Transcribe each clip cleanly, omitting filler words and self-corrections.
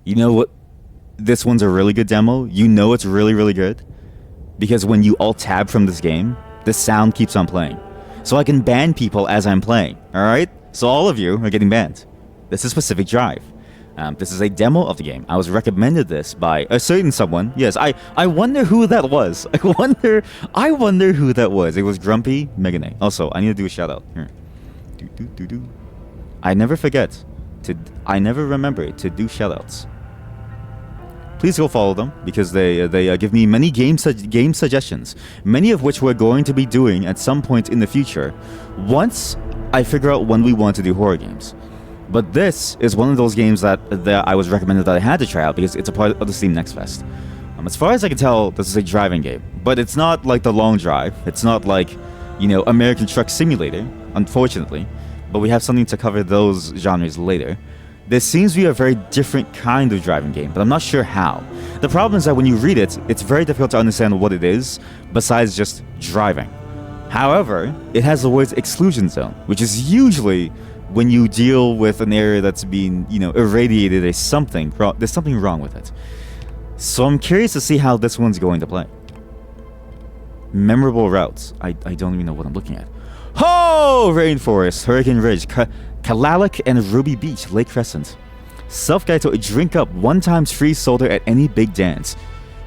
You know what? This one's a really good demo. You know it's really, really good. Because when you alt-tab from this game, the sound keeps on playing. So I can ban people as I'm playing, alright? So all of you are getting banned. This is Pacific Drive. This is a demo of the game. I was recommended this by a certain someone. Yes, I wonder who that was. I wonder who that was. It was Grumpy Megane. Also, I need to do a shout out. Here. I never remember to do shout outs. Please go follow them because they give me many game suggestions, many of which we're going to be doing at some point in the future once I figure out when we want to do horror games. But this is one of those games that I was recommended that I had to try out because it's a part of the Steam Next Fest. As far as I can tell, this is a driving game, but it's not like the long drive. It's not like, you know, American Truck Simulator, unfortunately. But we have something to cover those genres later. This seems to be a very different kind of driving game, but I'm not sure how. The problem is that when you read it, it's very difficult to understand what it is, besides just driving. However, it has the words exclusion zone, which is usually when you deal with an area that's being, you know, irradiated. There's something wrong with it. So I'm curious to see how this one's going to play. Memorable routes. I don't even know what I'm looking at. Ho! Rainforest, Hurricane Ridge, Kalalik and Ruby Beach, Lake Crescent. Self-guide to a drink up 1x free soda at any big dance.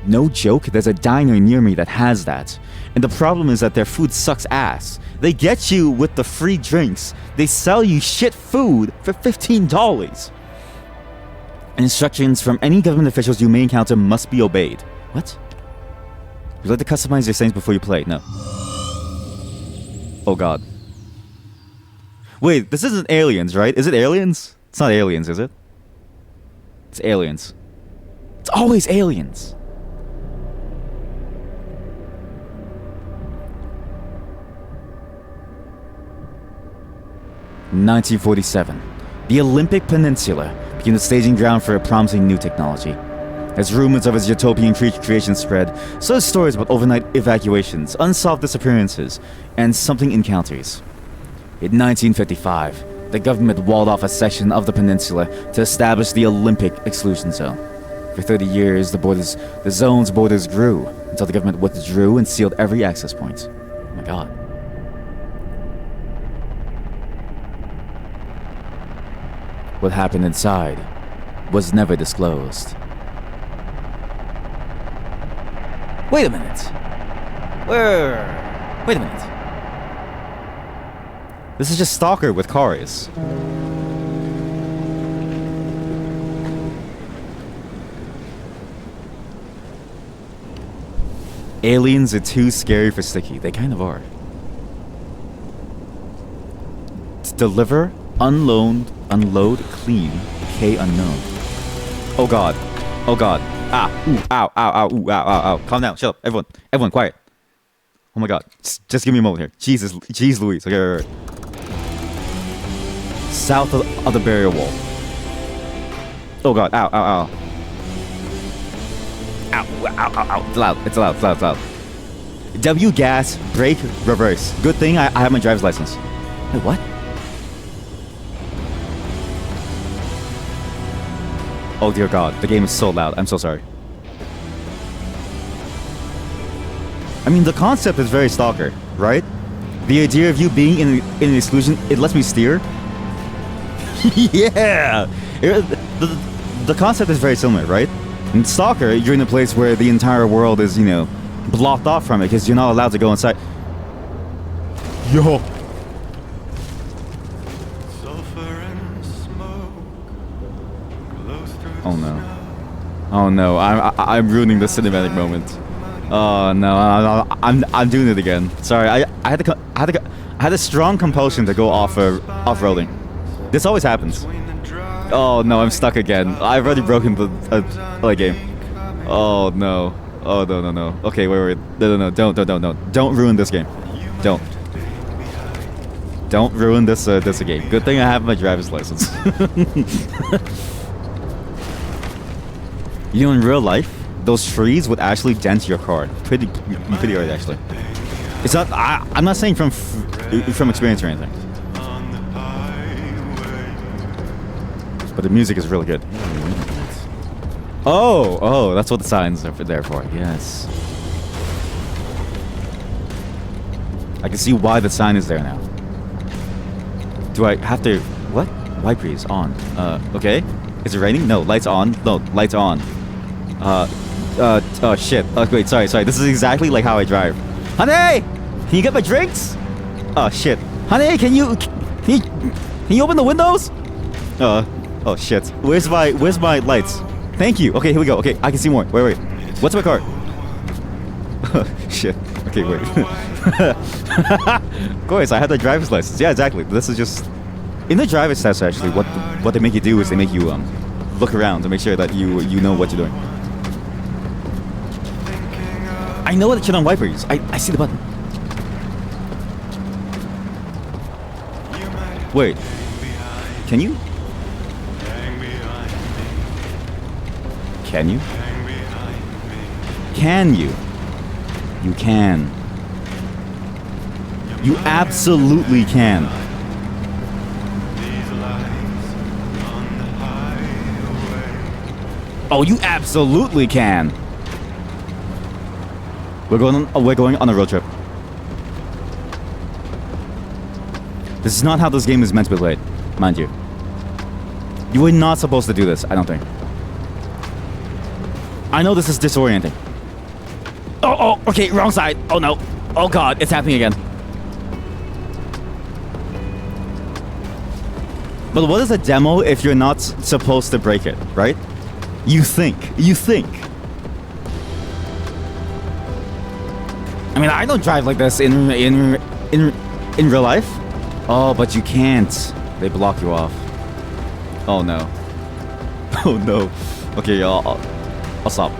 No joke, there's a diner near me that has that. And the problem is that their food sucks ass. They get you with the free drinks. They sell you shit food for $15. Instructions from any government officials you may encounter must be obeyed. What? You like to customize your settings before you play? No. Oh god. Wait, this isn't Aliens, right? Is it Aliens? It's not Aliens, is it? It's Aliens. It's always Aliens. (1947). The Olympic Peninsula became the staging ground for a promising new technology. As rumors of its utopian creation spread, so stories about overnight evacuations, unsolved disappearances, and something encounters. In 1955, the government walled off a section of the peninsula to establish the Olympic exclusion zone. For 30 years, the zone's borders grew until the government withdrew and sealed every access point. Oh my god. What happened inside was never disclosed. Wait a minute. Wait a minute. This is just Stalker with cars. Aliens are too scary for Sticky. They kind of are. Deliver, unload, clean, K unknown. Oh god. Oh god. Ah, ooh, ow, ow, ow, ooh, ow, ow, ow. Calm down, shut up, everyone, quiet. Oh my god, just give me a moment here. Jeez Louise, okay, right. South of the barrier wall. Oh god, ow, ow, ow. Ow, ow, ow, ow. It's loud. W, gas, brake, reverse. Good thing I have my driver's license. Wait, what? Oh dear god, the game is so loud. I'm so sorry. I mean, the concept is very Stalker, right? The idea of you being in an exclusion, it lets me steer. Yeah! The concept is very similar, right? In Stalker, you're in a place where the entire world is, you know, blocked off from it because you're not allowed to go inside. Yo! Oh no. Oh no, I'm ruining the cinematic moment. Oh no, I'm doing it again. Sorry, I had a strong compulsion to go off-roading. This always happens. Oh no, I'm stuck again. I've already broken the game. Oh no. Oh no. Okay, wait. No. Don't ruin this game. Don't ruin this game. Good thing I have my driver's license. You know, in real life, those trees would actually dent your car. Pretty hard, actually. It's not. I'm not saying from experience or anything. But the music is really good. Oh, that's what the signs are there for. Yes. I can see why the sign is there now. Do I have to... What? Wipers on. Okay. Is it raining? No. Lights on. No. Lights on. Oh, shit. Oh, wait. Sorry. This is exactly like how I drive. Honey! Can you get my drinks? Oh, shit. Honey, can you open the windows? Oh, shit. Where's my lights? Thank you. Okay, here we go. Okay, I can see more. Wait. What's my car? Shit. Okay, wait. Of course, I had the driver's license. Yeah, exactly. This is just... In the driver's test, actually, what they make you do is they make you look around to make sure that you know what you're doing. I know how to turn on wipers. I see the button. Wait. Can you? Can you? Can you? You can. You absolutely can. Oh, you absolutely can. We're going on a road trip. This is not how this game is meant to be played, mind you. You were not supposed to do this, I don't think. I know this is disorienting. Oh, okay, wrong side. Oh no. Oh god, it's happening again. But what is a demo if you're not supposed to break it, right? You think. I mean, I don't drive like this in real life. Oh, but you can't. They block you off. Oh no. Oh no. Okay, I'll stop.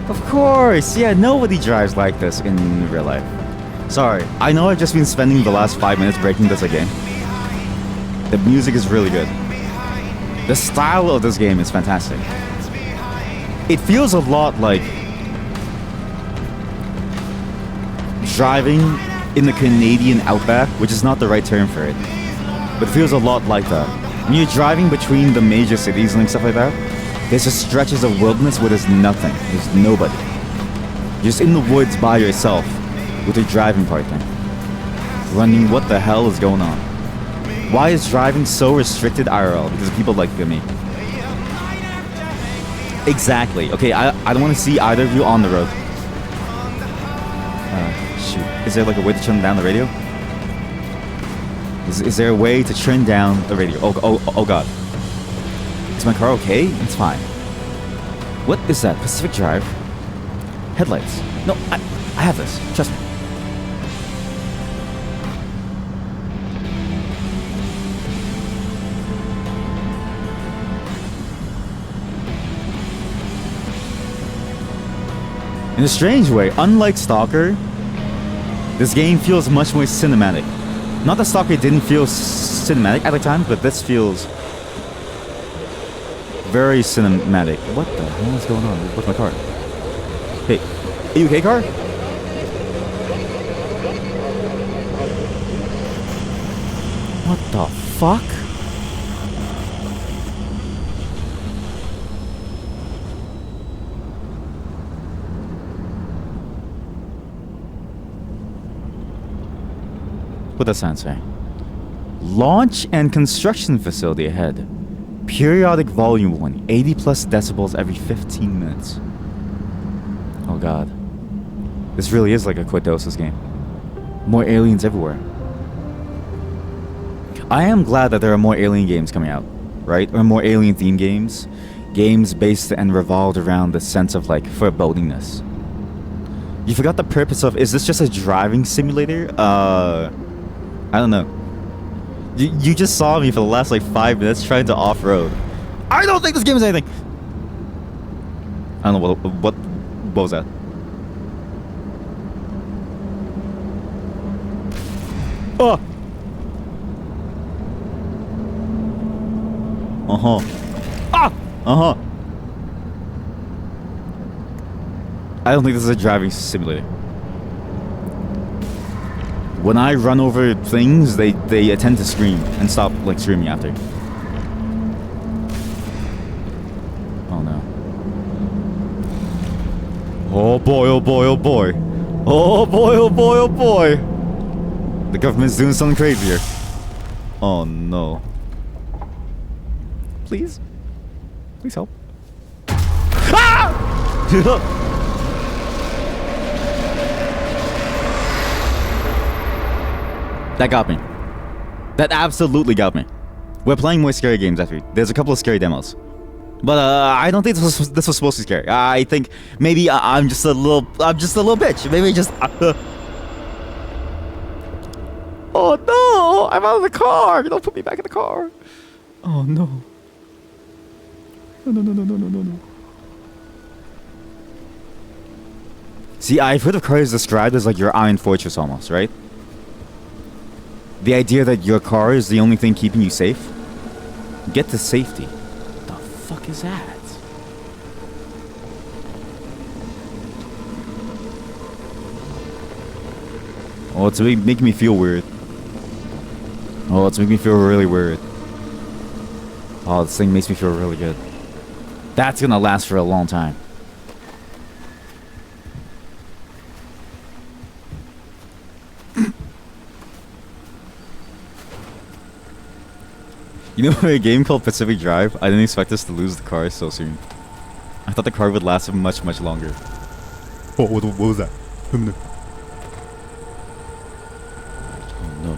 Of course, yeah, nobody drives like this in real life. Sorry, I know I've just been spending the last 5 minutes breaking this again. The music is really good. The style of this game is fantastic. It feels a lot like driving in the Canadian outback, which is not the right term for it, but it feels a lot like that. When you're driving between the major cities and stuff like that, there's just stretches of wilderness where there's nothing. There's nobody. You're just in the woods by yourself with your driving partner. Running, what the hell is going on? Why is driving so restricted IRL? Because of people like me. Exactly. Okay, I don't want to see either of you on the road. Shoot. Is there like a way to turn down the radio? Is there a way to turn down the radio? Oh god. Is my car okay? It's fine. What is that? Pacific Drive? Headlights. No, I have this. Trust me. In a strange way, unlike Stalker, this game feels much more cinematic. Not that Stalker didn't feel cinematic at the time, but this feels very cinematic. What the hell is going on with my car? Hey, are you okay, car? What the fuck? What does that say? Launch and construction facility ahead. Periodic volume warning. 80 plus decibels every 15 minutes. Oh god. This really is like a Quadosis game. More aliens everywhere. I am glad that there are more alien games coming out, right? Or more alien themed games. Games based and revolved around the sense of like forebodingness. You forgot the purpose of, is this just a driving simulator? I don't know. You just saw me for the last like 5 minutes trying to off-road. I don't think this game is anything. I don't know what was that? Oh. Ah. I don't think this is a driving simulator. When I run over things, they tend to scream and stop like screaming after. Oh no. Oh boy, oh boy, oh boy. Oh boy, oh boy, oh boy. The government's doing something crazy here. Oh no. Please? Please help. Ah! That got me. That absolutely got me. We're playing more scary games after. There's a couple of scary demos. But I don't think this was supposed to be scary. I think maybe I'm just a little bitch. Maybe just Oh no! I'm out of the car! Don't put me back in the car. Oh no. No. See, I've heard of cars described as like your iron fortress almost, right? The idea that your car is the only thing keeping you safe. Get to safety. What the fuck is that? Oh, it's making me feel weird. Oh, it's making me feel really weird. Oh, this thing makes me feel really good. That's gonna last for a long time. You know, in a game called Pacific Drive, I didn't expect us to lose the car so soon. I thought the car would last much, much longer. Oh, what was that? Oh no.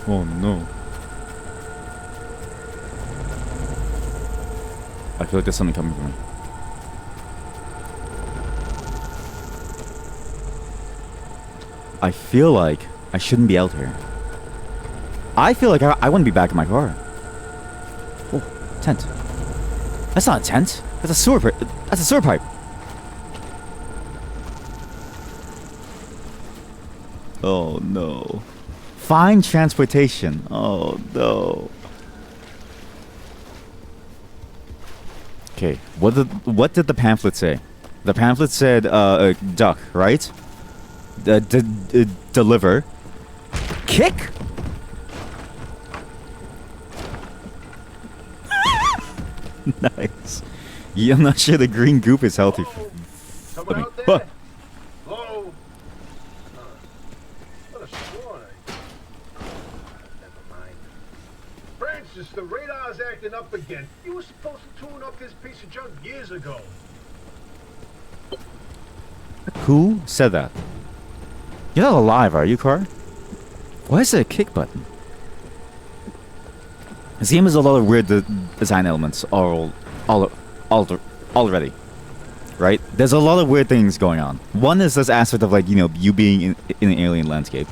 Oh no. I feel like there's something coming for me. I feel like I shouldn't be out here. I feel like I wouldn't be back in my car. Oh, tent. That's not a tent. That's a sewer pipe. That's a sewer pipe. Oh no. Find transportation. Oh no. Okay, what did the pamphlet say? The pamphlet said duck, right? Deliver. Kick? Nice. Yeah, I'm not sure the green goop is healthy. Someone out there? Hello? What a swan. Never mind. Francis, the radar's acting up again. You were supposed to tune up this piece of junk years ago. Who said that? You're not alive, are you, car? Why is there a kick button? This game has a lot of weird design elements already, right? There's a lot of weird things going on. One is this aspect of like, you know, you being in an alien landscape.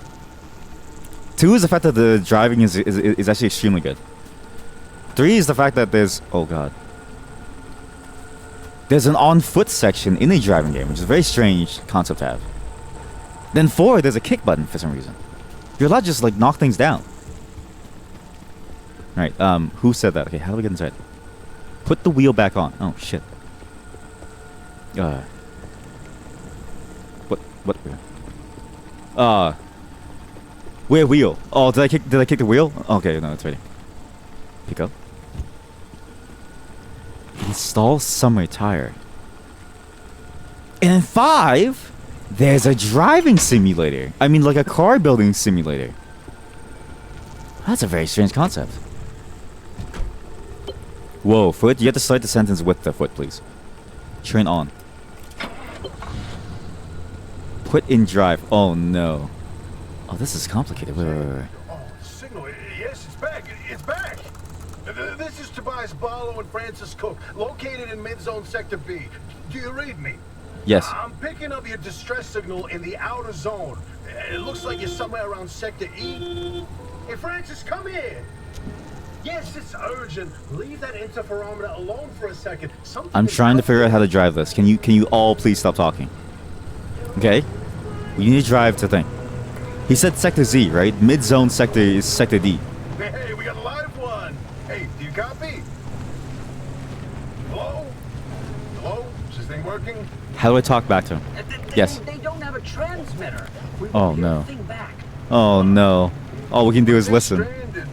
Two is the fact that the driving is actually extremely good. Three is the fact that there's, oh god, there's an on-foot section in a driving game, which is a very strange concept to have. Then four, there's a kick button for some reason. You're allowed to just like knock things down. Alright, who said that? Okay, how do we get inside? Put the wheel back on. Oh, shit. What wheel? Where wheel? Oh, did I kick the wheel? Okay, no, it's ready. Pick up. Install summer tire. And in 5, there's a driving simulator. I mean, like a car building simulator. That's a very strange concept. Whoa, foot, you have to start the sentence with the foot, please. Turn on. Put in drive. Oh no. Oh, this is complicated. Wait. Oh, signal. Yes, it's back. It's back. This is Tobias Barlow and Francis Cook, located in mid-zone sector B. Do you read me? Yes. I'm picking up your distress signal in the outer zone. It looks like you're somewhere around sector E. Hey, Francis, come here. Yes, it's urgent. Leave that interferometer alone for a second. I'm trying to figure out how to drive this. Can you all please stop talking? Okay? We need to drive to thing. He said sector Z, right? Mid-zone sector is sector D. Hey, we got a live one. Hey, do you copy? Hello? Hello? Is this thing working? How do I talk back to him? Yes. They don't have a transmitter. Oh no. Thing back. Oh no. All we can do is They're listen. stranded.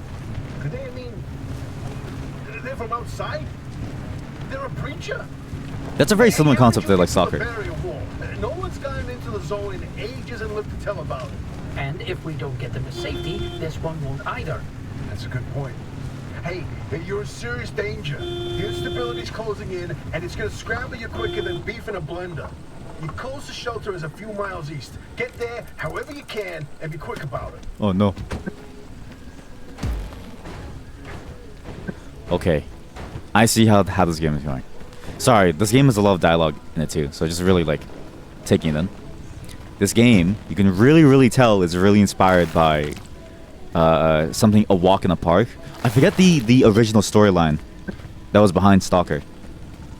I mean, they're from outside? They're a preacher? That's a very Hey, similar how concept did you to like get to the soccer. barrier wall? No one's gotten into the zone in ages and lived to tell about it. And if we don't get them to safety, this one won't either. That's a good point. Hey, you're in serious danger. The instability's closing in, and it's gonna scramble you quicker than beef in a blender. Your closest shelter is a few miles east. Get there however you can, and be quick about it. Oh no. Okay. I see how this game is going. Sorry, this game has a lot of dialogue in it too, so just really like taking it in. This game, you can really tell is really inspired by something, A Walk in the Park. I forget the original storyline that was behind Stalker,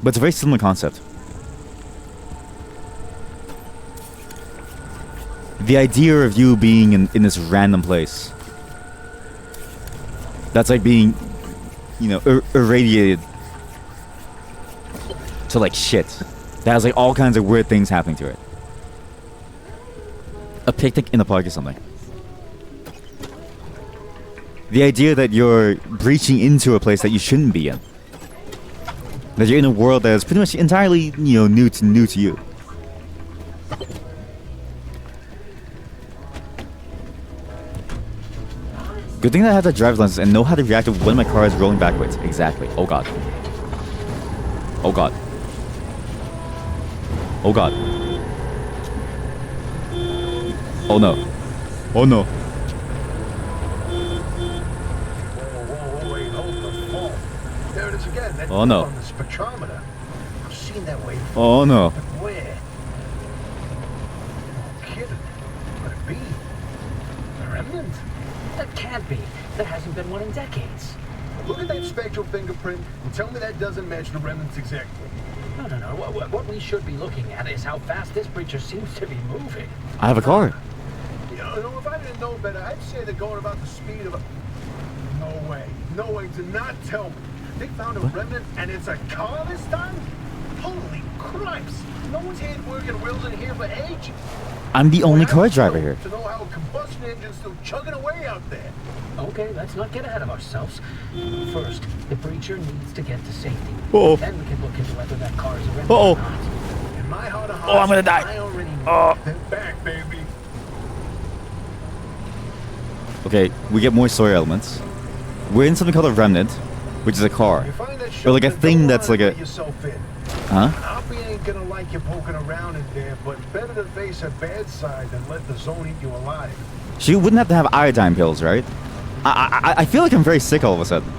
but it's a very similar concept. The idea of you being in this random place that's like being, you know, irradiated to like shit. That has like all kinds of weird things happening to it. A picnic in the park or something. The idea that you're breaching into a place that you shouldn't be in. That you're in a world that is pretty much entirely, you know, new to you. Good thing that I have that driver's license and know how to react when my car is rolling backwards. Exactly. Oh god. Oh god. Oh god. Oh no. Oh no. Whoa, wait, hold the phone. There it is again. That Oh, no. on the spectrometer. I've seen that wave. Oh no. But where? No kidding. Could it be? A remnant? That can't be. There hasn't been one in decades. Look at that spectral fingerprint and tell me that doesn't match the remnants exactly. No. What we should be looking at is how fast this creature seems to be moving. I have a car. You know, if I didn't know better, I'd say they're going about the speed of a... No way. No way. Do not tell me. They found a remnant and it's a car this time? Holy cripes. No one's had working wheels in here for ages. I'm the only car driver here. To know how a combustion engine's still chugging away out there. Okay, let's not get ahead of ourselves. First, the breacher needs to get to safety. Uh-oh. Then we can look into whether that car is a remnant Uh-oh. or not. In my heart of hearts, Oh, I'm gonna die. I already know. They're back, baby. Okay, we get more story elements. We're in something called a remnant, which is a car. You find that Or like a shelter, thing don't that's like let a... yourself in. Huh? Hoppy ain't gonna like you poking around in there, but better to face a bad side than let the zone eat you alive. She wouldn't have to have iodine pills, right? I feel like I'm very sick all of a sudden.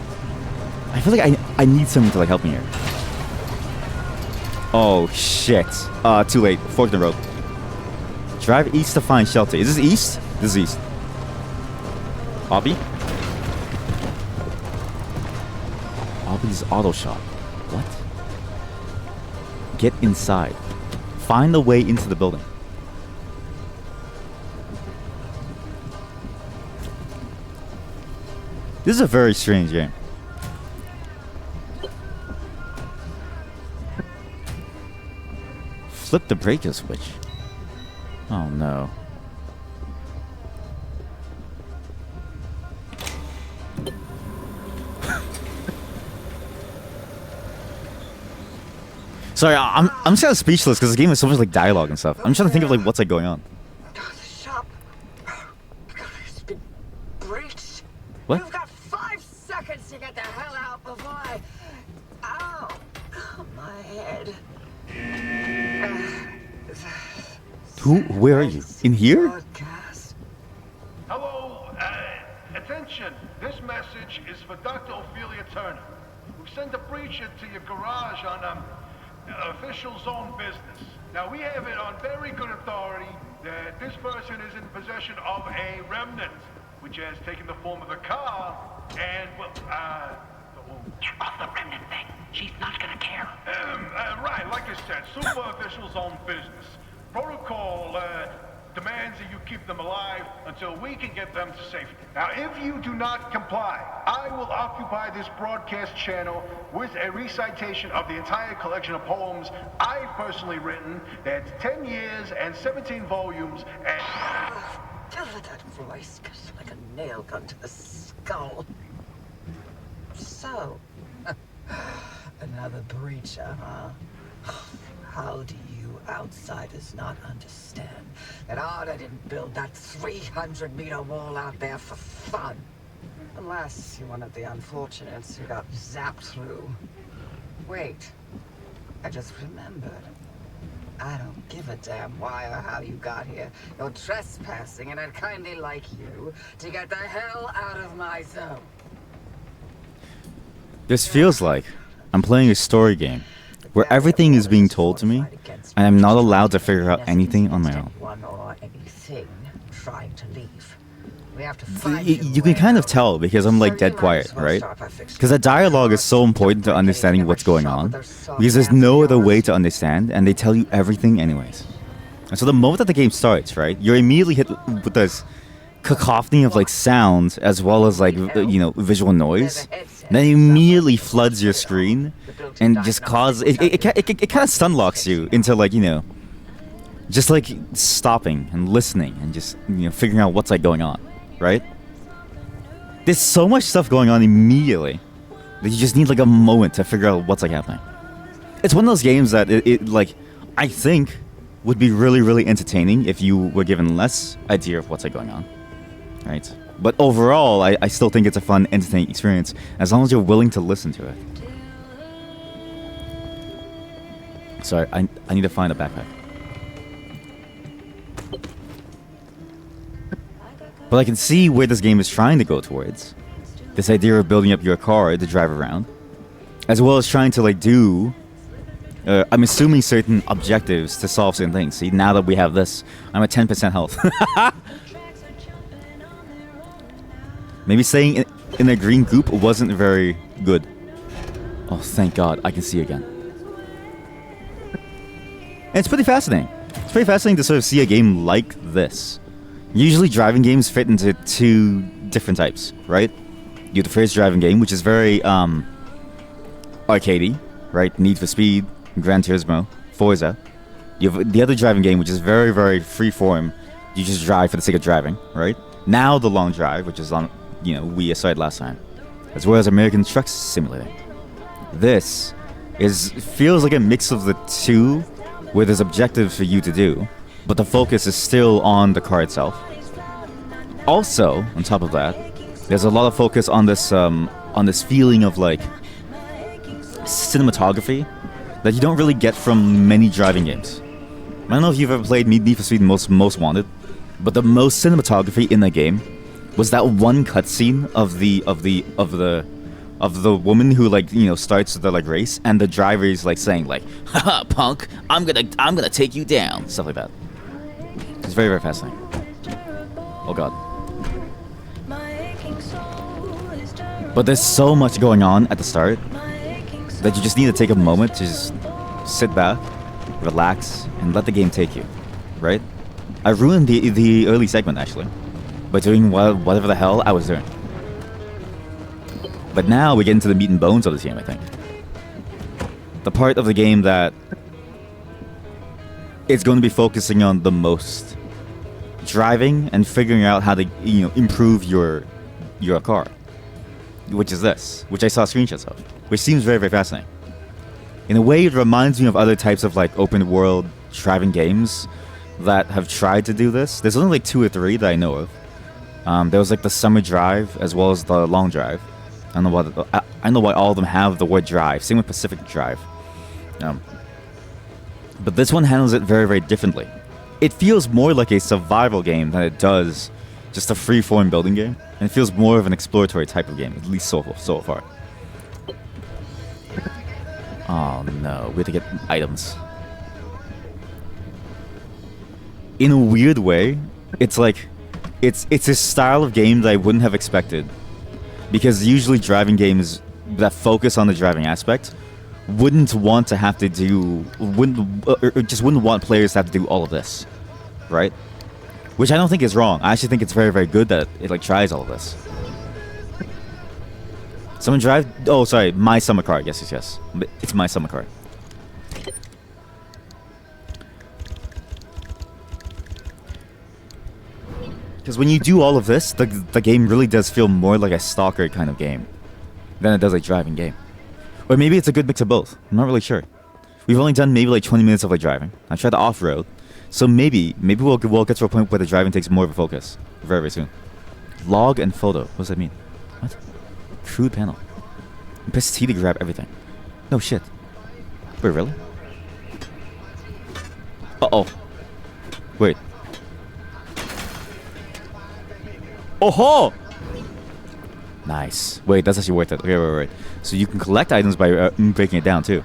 I feel like I need someone to like help me here. Oh shit. Too late. Fork in the road. Drive east to find shelter. Is this east? This is east. Obby? Obby's auto shop. What? Get inside. Find the way into the building. This is a very strange game. Flip the breaker switch. Oh no. Sorry, I'm just kind of speechless because the game is so much like dialogue and stuff. I'm just trying to think of like what's like going on. The shop has been breached. What? You've got 5 seconds to get the hell out before I... Ow! My head. Where are you? In here? Broadcast. Hello, attention. This message is for Dr. Ophelia Turner. We've sent a breacher to your garage on official zone business. Now, we have it on very good authority that this person is in possession of a remnant, which has taken the form of a car, and, well, Get off the remnant thing. She's not gonna care. right, like I said, super official zone business. Protocol, demands that you keep them alive until we can get them to safety. Now, if you do not comply, I will occupy this broadcast channel with a recitation of the entire collection of poems I've personally written. That's 10 years and 17 volumes and... That voice cuts like a nail gun to the skull. So, another breacher, huh? How do you outsiders not understand that Arda didn't build that 300-meter wall out there for fun? Unless you're one of the unfortunates who got zapped through. Wait, I just remembered. I don't give a damn why or how you got here. You're trespassing, and I'd kindly like you to get the hell out of my zone. This feels like I'm playing a story game where everything is being told to me, and I'm not allowed to figure out anything on my own. Anyone or anything trying to leave. We have to Y- find You can kind of tell because I'm like dead quiet, right? Because the dialogue is so important to understanding what's going on. Because there's no other way to understand, and they tell you everything anyways. And so the moment that the game starts, right, you're immediately hit with this cacophony of like sounds as well as like visual noise. And then it immediately floods your screen and just causes it kind of stun locks you into like just like stopping and listening and just figuring out what's like going on, right? There's so much stuff going on immediately that you just need like a moment to figure out what's like happening. It's one of those games that it like I think would be really, really entertaining if you were given less idea of what's like going on, right? But overall, I still think it's a fun, entertaining experience as long as you're willing to listen to it. Sorry, I need to find a backpack. But I can see where this game is trying to go towards. This idea of building up your car to drive around. As well as trying to like do I'm assuming certain objectives to solve certain things. See, now that we have this, I'm at 10% health. Maybe staying in a green goop wasn't very good. Oh, thank God, I can see again. And it's pretty fascinating. It's pretty fascinating to sort of see a game like this. Usually driving games fit into two different types, right? You have the first driving game, which is very arcadey, right? Need for Speed, Gran Turismo, Forza. You have the other driving game, which is very, very free-form. You just drive for the sake of driving, right? Now the long drive, which is on, we aside last time, as well as American Truck Simulator. This feels like a mix of the two, where there's objectives for you to do, but the focus is still on the car itself. Also, on top of that, there's a lot of focus on this feeling of like cinematography that you don't really get from many driving games. I don't know if you've ever played Need for Speed Most Wanted, but the most cinematography in the game was that one cutscene of the woman who like starts the like race, and the driver is like saying like, "Haha, punk! I'm gonna take you down," stuff like that. It's very, very fascinating. Oh God. But there's so much going on at the start that you just need to take a moment to just sit back, relax, and let the game take you, right? I ruined the early segment actually by doing whatever the hell I was doing. But now we get into the meat and bones of this game, I think. The part of the game that it's going to be focusing on the most. Driving and figuring out how to, improve your car. Which is this, which I saw screenshots of. Which seems very, very fascinating. In a way, it reminds me of other types of like open world driving games that have tried to do this. There's only like 2 or 3 that I know of. There was like the Summer Drive as well as the Long Drive. I don't know why all of them have the word drive. Same with Pacific Drive. But this one handles it very, very differently. It feels more like a survival game than it does just a free-form building game. And it feels more of an exploratory type of game, at least so far. Oh no, we have to get items. In a weird way, it's like it's a style of game that I wouldn't have expected. Because usually driving games that focus on the driving aspect wouldn't want players to have to do all of this, right? Which I don't think is wrong. I actually think it's very, very good that it like tries all of this. Someone drive? Oh, sorry, my summer car. Yes. It's my summer car. Because when you do all of this, the game really does feel more like a stalker kind of game than it does a driving game. Or maybe it's a good mix of both. I'm not really sure. We've only done maybe like 20 minutes of like driving. I tried the off-road. So maybe we'll get to a point where the driving takes more of a focus very, very soon. Log and photo. What does that mean? What? Crude panel. Press T to grab everything. No shit. Wait, really? Uh-oh. Wait. Oh-ho! Nice. Wait, that's actually worth it. Okay, wait. So you can collect items by breaking it down, too.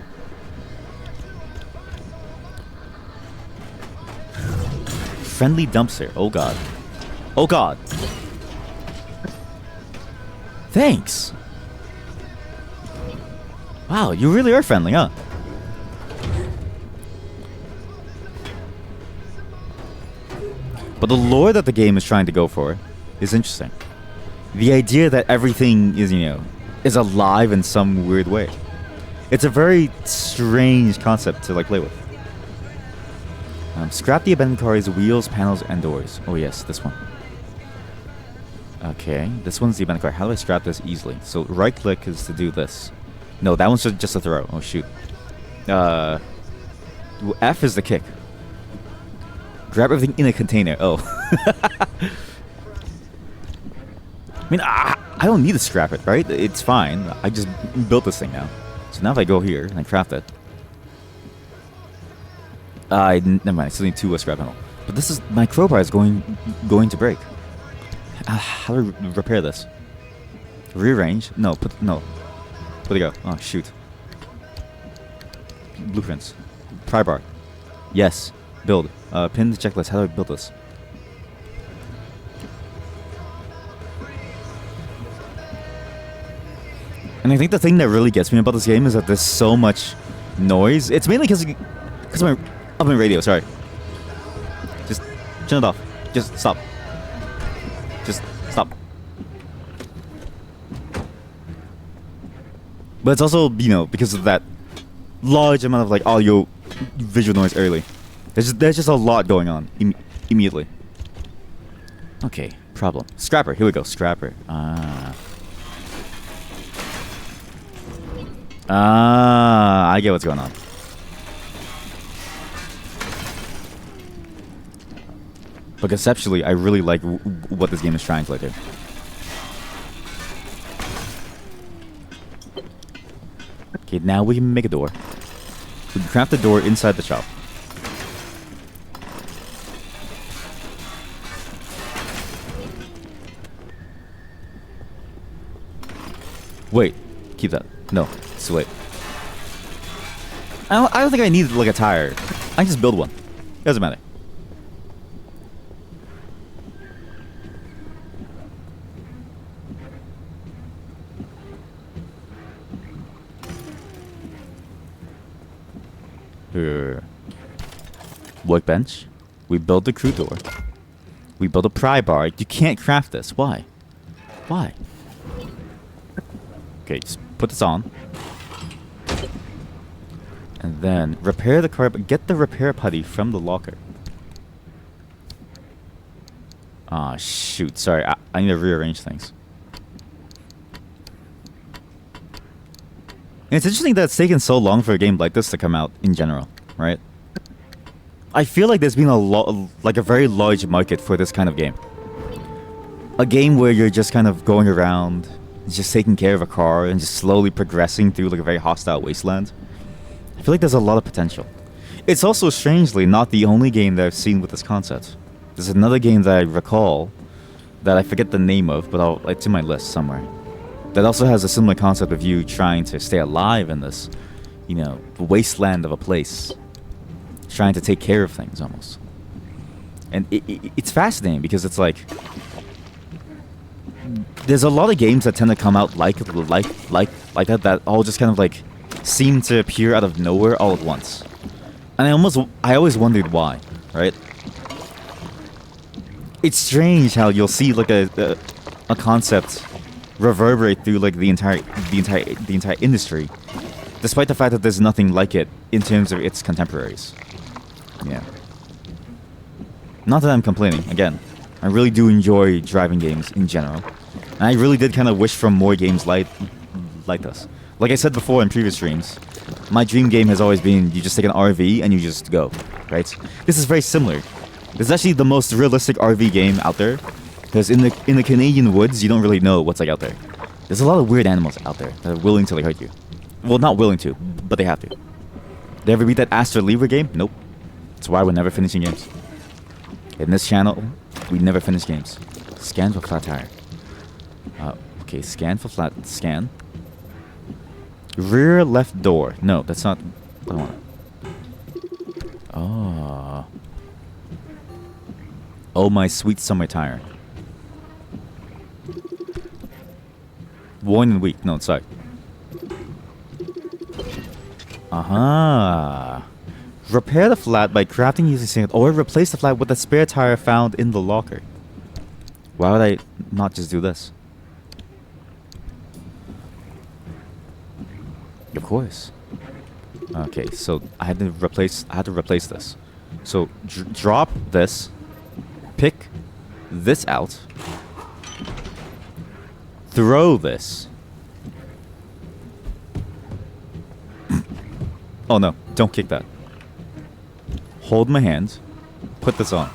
Friendly dumpster. Oh, God. Oh, God. Thanks. Wow, you really are friendly, huh? But the lore that the game is trying to go for is interesting. The idea that everything is, is alive in some weird way. It's a very strange concept to like play with. Scrap the abandoned car's wheels, panels, and doors. Oh yes, this one. Okay, this one's the abandoned car. How do I scrap this easily? So right click is to do this. No, that one's just a throw. Oh shoot. F is the kick. Grab everything in a container. Oh. I mean, I don't need to scrap it, right? It's fine. I just built this thing now. So now if I go here and I craft it. Never mind, I still need 2 scrap panel. But this is, my crowbar is going to break. How do I repair this? Rearrange? No, where'd it go? Oh, shoot. Blueprints. Pry bar. Yes. Build. Pin the checklist. How do I build this? And I think the thing that really gets me about this game is that there's so much noise. It's mainly because of my radio, sorry. Just turn it off. Just stop. Just stop. But it's also, because of that large amount of like audio visual noise early. There's just a lot going on immediately. Okay, problem. Scrapper, here we go, scrapper. I get what's going on. But conceptually, I really like what this game is trying to do. Okay, now we can make a door. We can craft the door inside the shop. Wait, keep that. No, it's too late. I don't think I need like a tire. I can just build one. It doesn't matter. Workbench. We build the crew door. We build a pry bar. You can't craft this. Why? Why? Okay, just put this on. And then repair the car, but get the repair putty from the locker. Ah, shoot. Sorry, I need to rearrange things. And it's interesting that it's taken so long for a game like this to come out in general, right? I feel like there's been a very large market for this kind of game. A game where you're just kind of going around, just taking care of a car and just slowly progressing through like a very hostile wasteland. I feel like there's a lot of potential. It's also strangely not the only game that I've seen with this concept. There's another game that I recall that I forget the name of, but it's in my list somewhere. That also has a similar concept of you trying to stay alive in this, wasteland of a place. Trying to take care of things almost. And it's fascinating because it's like there's a lot of games that tend to come out like that all just kind of like seem to appear out of nowhere all at once. And I always wondered why, right? It's strange how you'll see like a concept reverberate through like the entire industry, despite the fact that there's nothing like it in terms of its contemporaries. Yeah. Not that I'm complaining, again. I really do enjoy driving games in general. And I really did kind of wish for more games like this. Like I said before in previous streams, my dream game has always been you just take an RV and you just go, right? This is very similar. This is actually the most realistic RV game out there, because in the Canadian woods, you don't really know what's like out there. There's a lot of weird animals out there that are willing to like hurt you. Well, not willing to, but they have to. Did you ever beat that Astra Libra game? Nope. That's why we're never finishing games. In this channel, we never finish games. Scan for flat tire. Okay, scan for flat. Scan. Rear left door. No, that's not. I want. Oh. Oh, my sweet summer tire. Worn and weak. No, sorry. Aha. Repair the flat by crafting using sand, or replace the flat with a spare tire found in the locker. Why would I not just do this? Of course. Okay, so I had to replace this. So drop this, pick this out, throw this. Oh no, don't kick that. Hold my hand, put this on.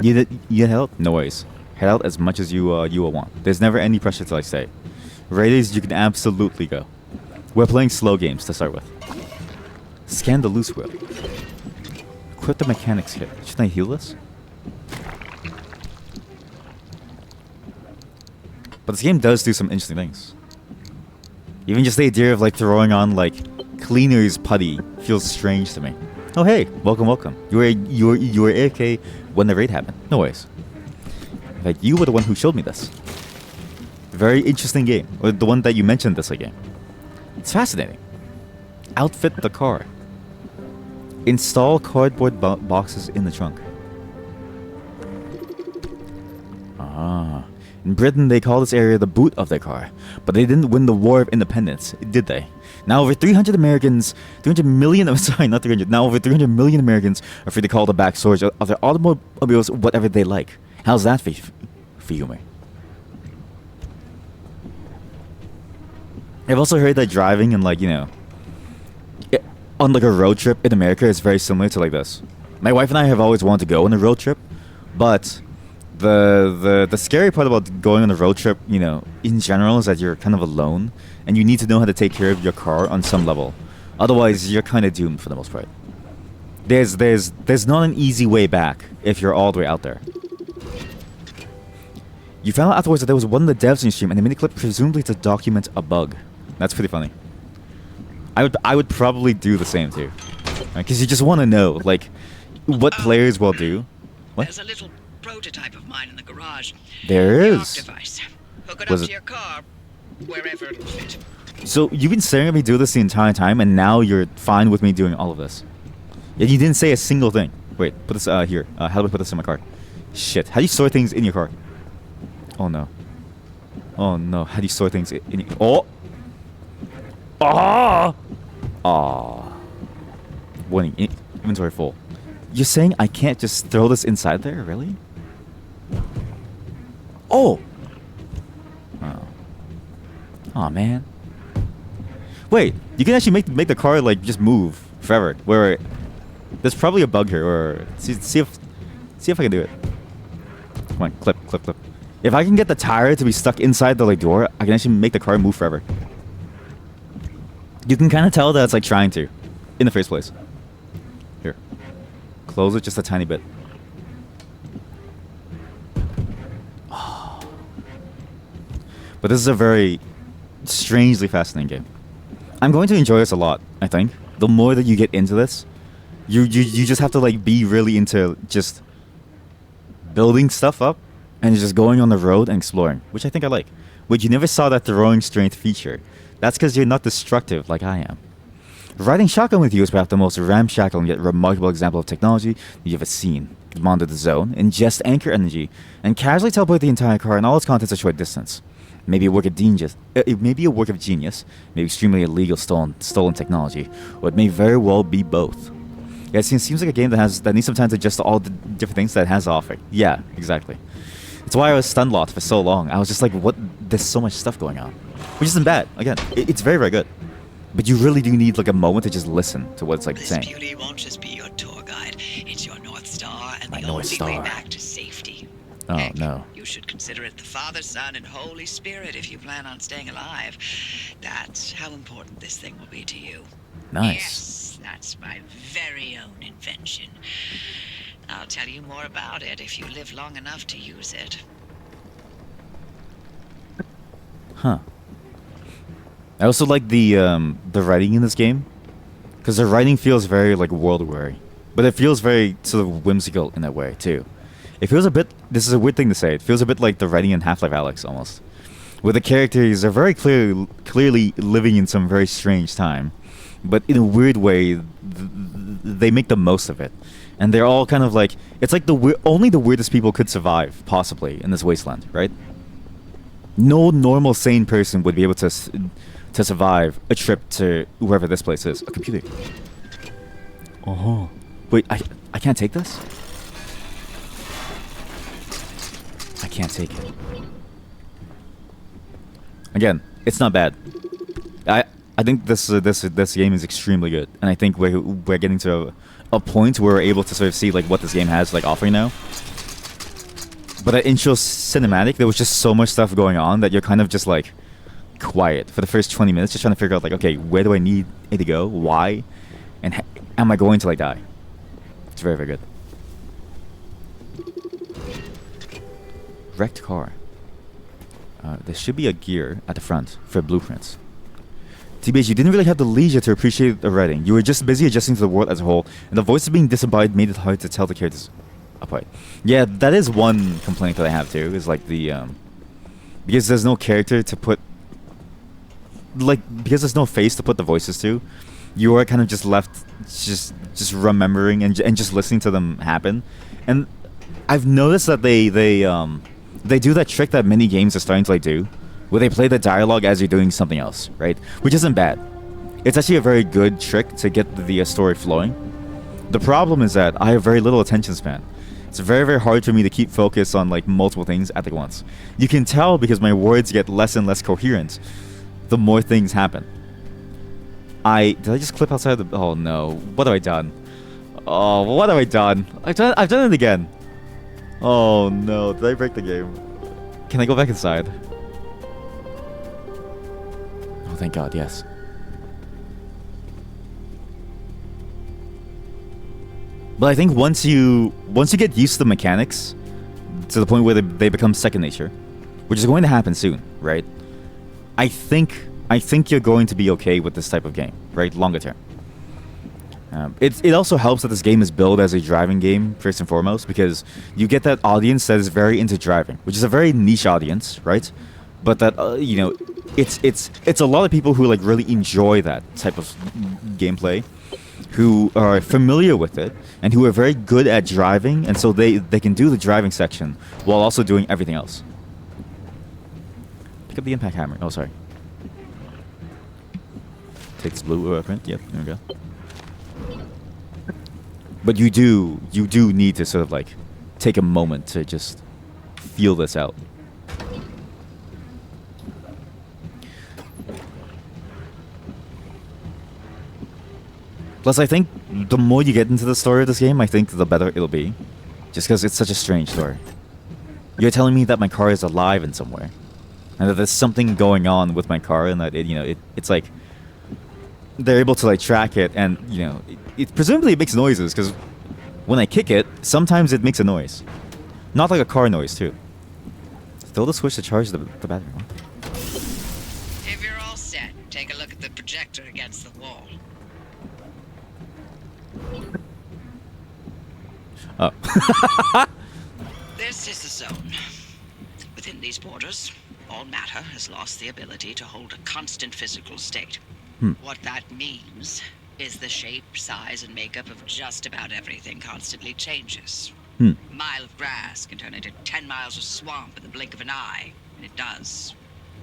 You head out? No worries. Head out as much as you will want. There's never any pressure till I say. Raiders, you can absolutely go. We're playing slow games to start with. Scan the loose wheel. Equip the mechanics kit. Shouldn't I heal this? But this game does do some interesting things. Even just the idea of like throwing on like cleaner's putty feels strange to me. Oh hey, welcome. You were AFK when the raid happened. No worries. In fact, you were the one who showed me this. Very interesting game. Or the one that you mentioned this game. It's fascinating. Outfit the car. Install cardboard boxes in the trunk. Ah. In Britain, they call this area the boot of their car. But they didn't win the War of Independence, did they? Now over 300 million, sorry, not 300. Now over 300 million Americans are free to call the back storage of their automobiles whatever they like. How's that for humor? I've also heard that driving and like, you know, on like a road trip in America is very similar to like this. My wife and I have always wanted to go on a road trip, but the scary part about going on a road trip, you know, in general, is that you're kind of alone and you need to know how to take care of your car on some level. Otherwise, you're kind of doomed for the most part. There's not an easy way back if you're all the way out there. You found out afterwards that there was one of the devs in your stream and they made a clip presumably to document a bug. That's pretty funny. I would probably do the same too, because you just want to know like what players will do. What? There's a little prototype of mine in the garage. There The is. Arc device. Hook it Was up it- to your car, wherever it'll fit. So you've been staring at me do this the entire time, and now you're fine with me doing all of this. Yet you didn't say a single thing. Wait, put this here. How do I put this in my car? Shit. How do you store things in your car? Oh no. Oh no. How do you store things in your... Oh! Ah! Ah. Warning. Inventory full. You're saying I can't just throw this inside there? Really? Oh! Oh. Aw, man. Wait, you can actually make the car like just move forever. Where there's probably a bug here. Or see if I can do it. Come on, clip. If I can get the tire to be stuck inside the like door, I can actually make the car move forever. You can kind of tell that it's like trying to, in the first place. Here, close it just a tiny bit. Oh. But this is a very strangely fascinating game. I'm going to enjoy this a lot, I think. The more that you get into this, you just have to like be really into just building stuff up and just going on the road and exploring, which I think I like. But you never saw that throwing strength feature. That's because you're not destructive like I am. Riding shotgun with you is perhaps the most ramshackle and yet remarkable example of technology you've ever seen. Monitor the zone, ingest anchor energy, and casually teleport the entire car and all its contents a short distance. Maybe a work of genius, maybe extremely illegal stolen technology, or it may very well be both. Yeah, it seems like a game that needs some time to adjust to all the different things that it has to offer. Yeah, exactly. It's why I was stun locked for so long. I was just like, what? There's so much stuff going on, which isn't bad. Again, it's very, very good. But you really do need like a moment to just listen to what it's like This saying. beauty won't just be your tour guide. It's your North Star and My the North only Star. way back to safety. Oh, Heck, no. You should consider it the Father, Son, and Holy Spirit if you plan on staying alive. That's how important this thing will be to you. Nice. Yes, that's my very own invention. I'll tell you more about it if you live long enough to use it. Huh. I also like the writing in this game, because the writing feels very like world weary, but it feels very sort of whimsical in that way too. It feels a bit. This is a weird thing to say. It feels a bit like the writing in Half-Life Alyx almost, where the characters are very clearly living in some very strange time, but in a weird way, they make the most of it, and they're all kind of like it's like only the weirdest people could survive possibly in this wasteland, right? No normal sane person would be able to survive a trip to wherever this place is. A computer. Oh. Wait, I can't take this? I can't take it. Again, it's not bad. I think this game is extremely good, and I think we're getting to a point where we're able to sort of see like what this game has like offering now. But at intro cinematic, there was just so much stuff going on that you're kind of just like quiet for the first 20 minutes, just trying to figure out like, okay, where do I need it to go? Why? And am I going to like die? It's very, very good. Wrecked car. There should be a gear at the front for blueprints. TBH, you didn't really have the leisure to appreciate the writing. You were just busy adjusting to the world as a whole, and the voices being disembodied made it hard to tell the characters apart. Yeah, that is one complaint that I have too, is like the because there's no character to put, like, because there's no face to put the voices to, you are kind of just left just remembering and just listening to them happen. And I've noticed that they do that trick that many games are starting to like do, where they play the dialogue as you're doing something else, right? Which isn't bad. It's actually a very good trick to get the story flowing. The problem is that I have very little attention span. It's very, very hard for me to keep focus on like multiple things at once. You can tell because my words get less and less coherent the more things happen. Did I just clip outside the... Oh no, what have I done? Oh, what have I done? I've done it again. Oh no, did I break the game? Can I go back inside? Oh, thank God, yes. But I think once you get used to the mechanics, to the point where they become second nature, which is going to happen soon, right? I think you're going to be okay with this type of game, right? Longer term. It also helps that this game is billed as a driving game first and foremost, because you get that audience that is very into driving, which is a very niche audience, right? But that you know, it's a lot of people who like really enjoy that type of gameplay, who are familiar with it and who are very good at driving, and so they can do the driving section while also doing everything else. Pick up the impact hammer. Oh, sorry. Take this blue print. Yep, there we go. But you do need to sort of like take a moment to just feel this out. Plus, I think the more you get into the story of this game, I think the better it'll be. Just because it's such a strange story. You're telling me that my car is alive in some way, and that there's something going on with my car, and that it's like they're able to like track it, and it presumably it makes noises, because when I kick it, sometimes it makes a noise, not like a car noise too. Throw the switch to charge the battery. If you're all set, take a look at the projector against the wall. Oh. This is the zone. Within these borders, all matter has lost the ability to hold a constant physical state. What that means is the shape, size, and makeup of just about everything constantly changes. A mile of grass can turn into 10 miles of swamp in the blink of an eye, and it does.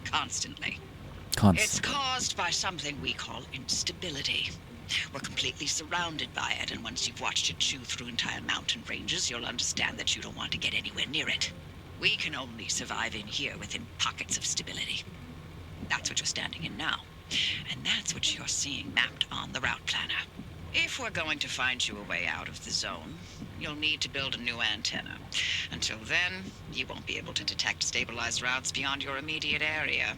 Constantly. It's caused by something we call instability. We're completely surrounded by it, and once you've watched it chew through entire mountain ranges, you'll understand that you don't want to get anywhere near it. We can only survive in here within pockets of stability. That's what you're standing in now. And that's what you're seeing mapped on the route planner. If we're going to find you a way out of the zone, you'll need to build a new antenna. Until then, you won't be able to detect stabilized routes beyond your immediate area.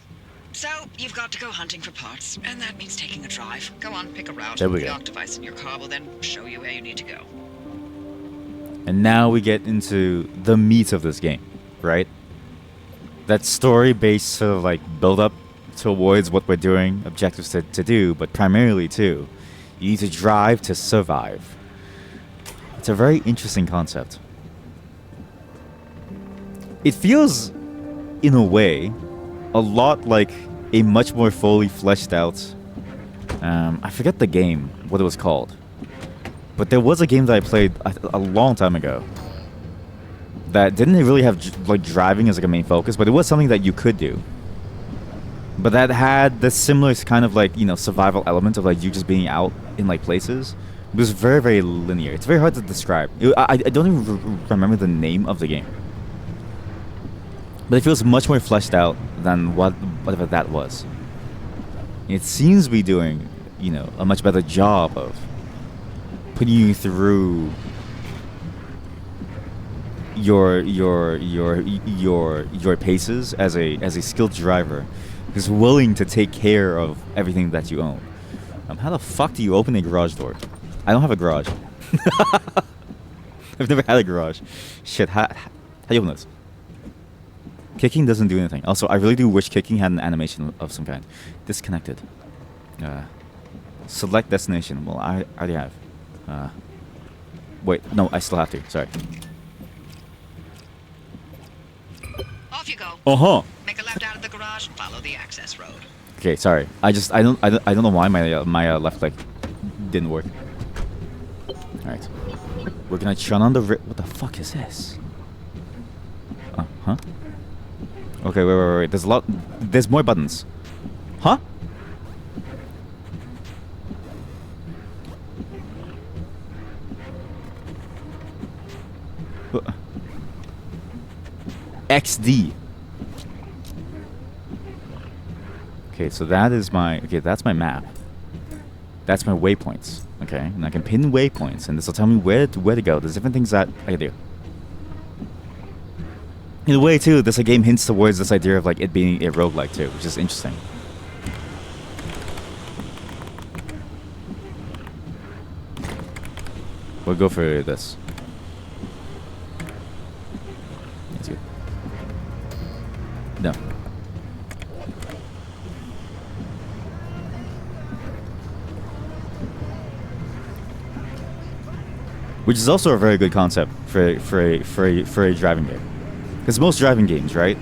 So, you've got to go hunting for parts, and that means taking a drive. Go on, pick a route. There we The go. arc device in your car will then show you where you need to go. And now we get into the meat of this game, right? That story-based sort of like build-up towards what we're doing, objectives to do, but primarily too, you need to drive to survive. It's a very interesting concept. It feels, in a way, a lot like a much more fully fleshed out. I forget the game, what it was called, but there was a game that I played a long time ago that didn't really have like driving as like a main focus, but it was something that you could do. But that had the similar kind of like, you know, survival element of like you just being out in like places. It was very, very linear. It's very hard to describe. I don't even remember the name of the game. But it feels much more fleshed out than whatever that was. It seems to be doing, you know, a much better job of putting you through your paces as a skilled driver who's willing to take care of everything that you own. How the fuck do you open a garage door? I don't have a garage. I've never had a garage. Shit, how do you open this? Kicking doesn't do anything. Also, I really do wish kicking had an animation of some kind. Disconnected. Select destination. Well, I already have. Wait, no, I still have to. Sorry. Off you go. Uh-huh. Make a left out of the garage and follow the access road. Okay, sorry. I don't know why my left leg didn't work. All right. We're gonna turn on the what the fuck is this? Huh? Okay, wait. There's more buttons. Huh? XD. Okay, so that's my map. That's my waypoints. Okay, and I can pin waypoints, and this will tell me where to go. There's different things that I can do. In a way, too, this game hints towards this idea of like it being a roguelike too, which is interesting. We'll go for this. That's good. No. Which is also a very good concept for a driving game. Because most driving games, right?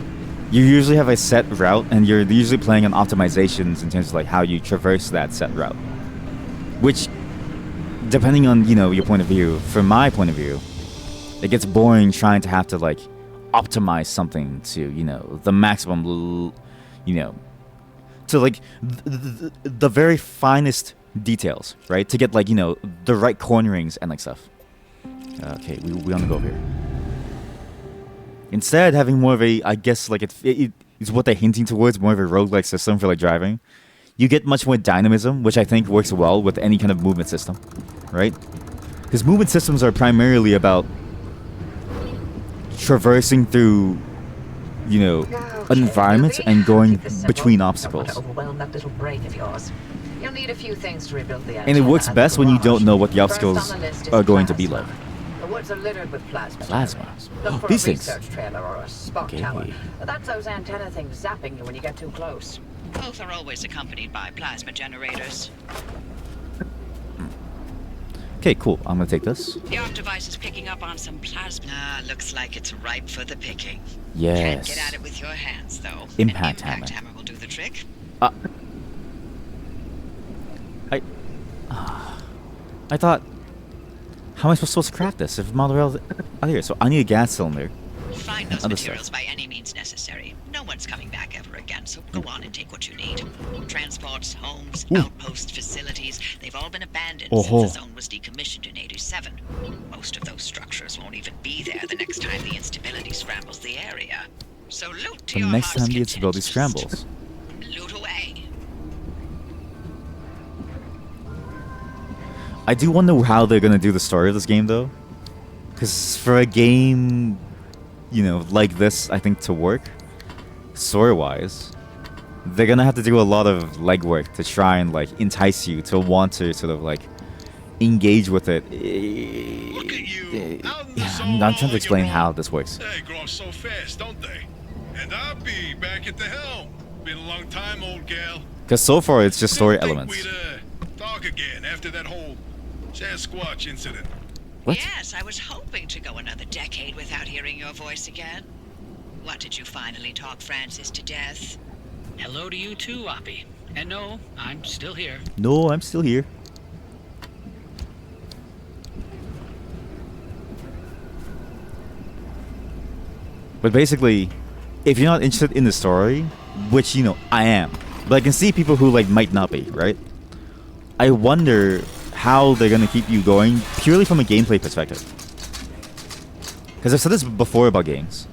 You usually have a set route, and you're usually playing on optimizations in terms of like how you traverse that set route. Which, depending on, you know, your point of view, from my point of view, it gets boring trying to have to like optimize something to, you know, the maximum, you know, to like the very finest details, right? To get like, you know, the right cornerings and like stuff. Okay, we want to go over here. Instead, having more of a, I guess, like it's what they're hinting towards, more of a roguelike system for like driving. You get much more dynamism, which I think works well with any kind of movement system, right? Because movement systems are primarily about traversing through, you know, an environment and going between obstacles. Overwhelm that little brain of yours. You'll need a few things to rebuild the And it works best when you don't know what the obstacles are going to be like. The woods are littered with plasma. Plasma. Look for These a things. research trailer or a spot Okay. tower. That's those antenna things zapping you when you get too close. Both are always accompanied by plasma generators. Okay, cool. I'm gonna take this. The arc device is picking up on some plasma. Looks like it's ripe for the picking. Yes. Can't get at it with your hands, though. Impact An impact hammer. hammer will do the trick. I thought, how am I supposed to craft this if monorail out here? So I need a gas cylinder. Find those Other materials stuff. by any means necessary. No one's coming back ever again. so go on and take what you need. Transports, homes, Ooh. outpost facilities, they've all been abandoned Oh-ho. since the zone was decommissioned in 87. Most of those structures won't even be there the next time the instability scrambles the area. So loot to The your next heart's time the instability content. scrambles. Loot away. I do wonder how they're gonna do the story of this game, though. Because for a game, you know, like this, I think to work, story-wise, they're gonna have to do a lot of legwork to try and like entice you to want to sort of like engage with it. Look at you, out in the zone I'm all trying on to explain your how own. this works. They grow up so fast, don't they? And I'll be back at the helm. Been a long time, old gal. Because so far it's just story Didn't elements. think we'd talk again after that whole Sasquatch incident. What? Yes, I was hoping to go another decade without hearing your voice again. What, did you finally talk Francis to death? Hello to you too, Oppie. And no, I'm still here. No, I'm still here. But basically, if you're not interested in the story, which, you know, I am, but I can see people who, like, might not be, right? I wonder how they're going to keep you going purely from a gameplay perspective. Because I've said this before about games,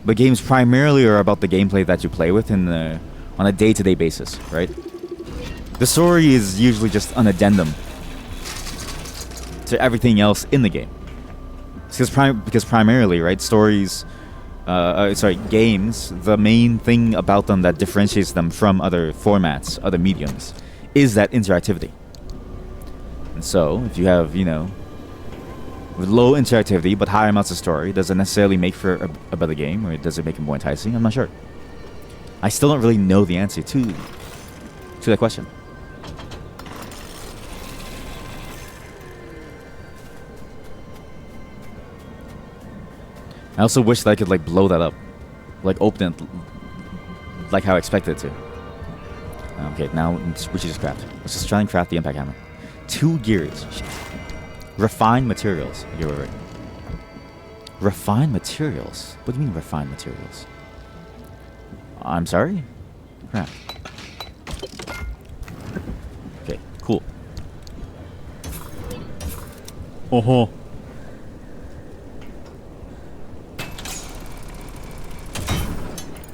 but games primarily are about the gameplay that you play with on a day-to-day basis, right? The story is usually just an addendum to everything else in the game. Because primarily, right, games, the main thing about them that differentiates them from other formats, other mediums, is that interactivity. And so, if you have, you know, low interactivity but high amounts of story, does it necessarily make for a better game, or does it make it more enticing? I'm not sure. I still don't really know the answer to that question. I also wish that I could, like, blow that up. Like, open it like how I expected it to. Okay, now we should just craft. Let's just try and craft the impact hammer. 2 gears. Shit. Refined materials. You were right. Refined materials? What do you mean refined materials? I'm sorry? Crap. Okay, cool. Oh-ho.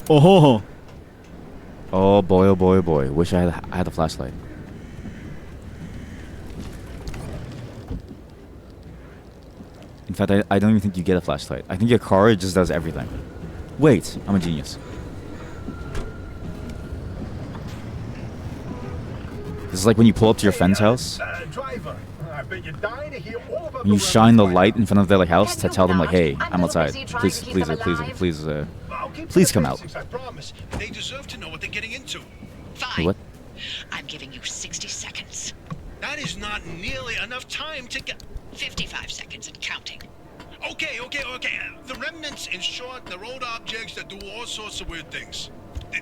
Oh, oh boy, oh boy, oh boy. Wish I had a flashlight. In fact, I don't even think you get a flashlight. I think your car just does everything. Wait, I'm a genius. This is like when you pull up to your friend's house Driver, I bet you're dying to hear all about and you the shine the rebels. light in front of their like house to Can you tell them like, not? hey, I'm I'm too outside. busy trying Please, to keep please, them please, alive. please, I'll keep to please the come out. basics, I promise. They deserve to know what they're getting into. Fine. What? I'm giving you 60 seconds. That is not nearly enough time to get... 55 seconds and counting. Okay. The remnants, in short, they're old objects that do all sorts of weird things.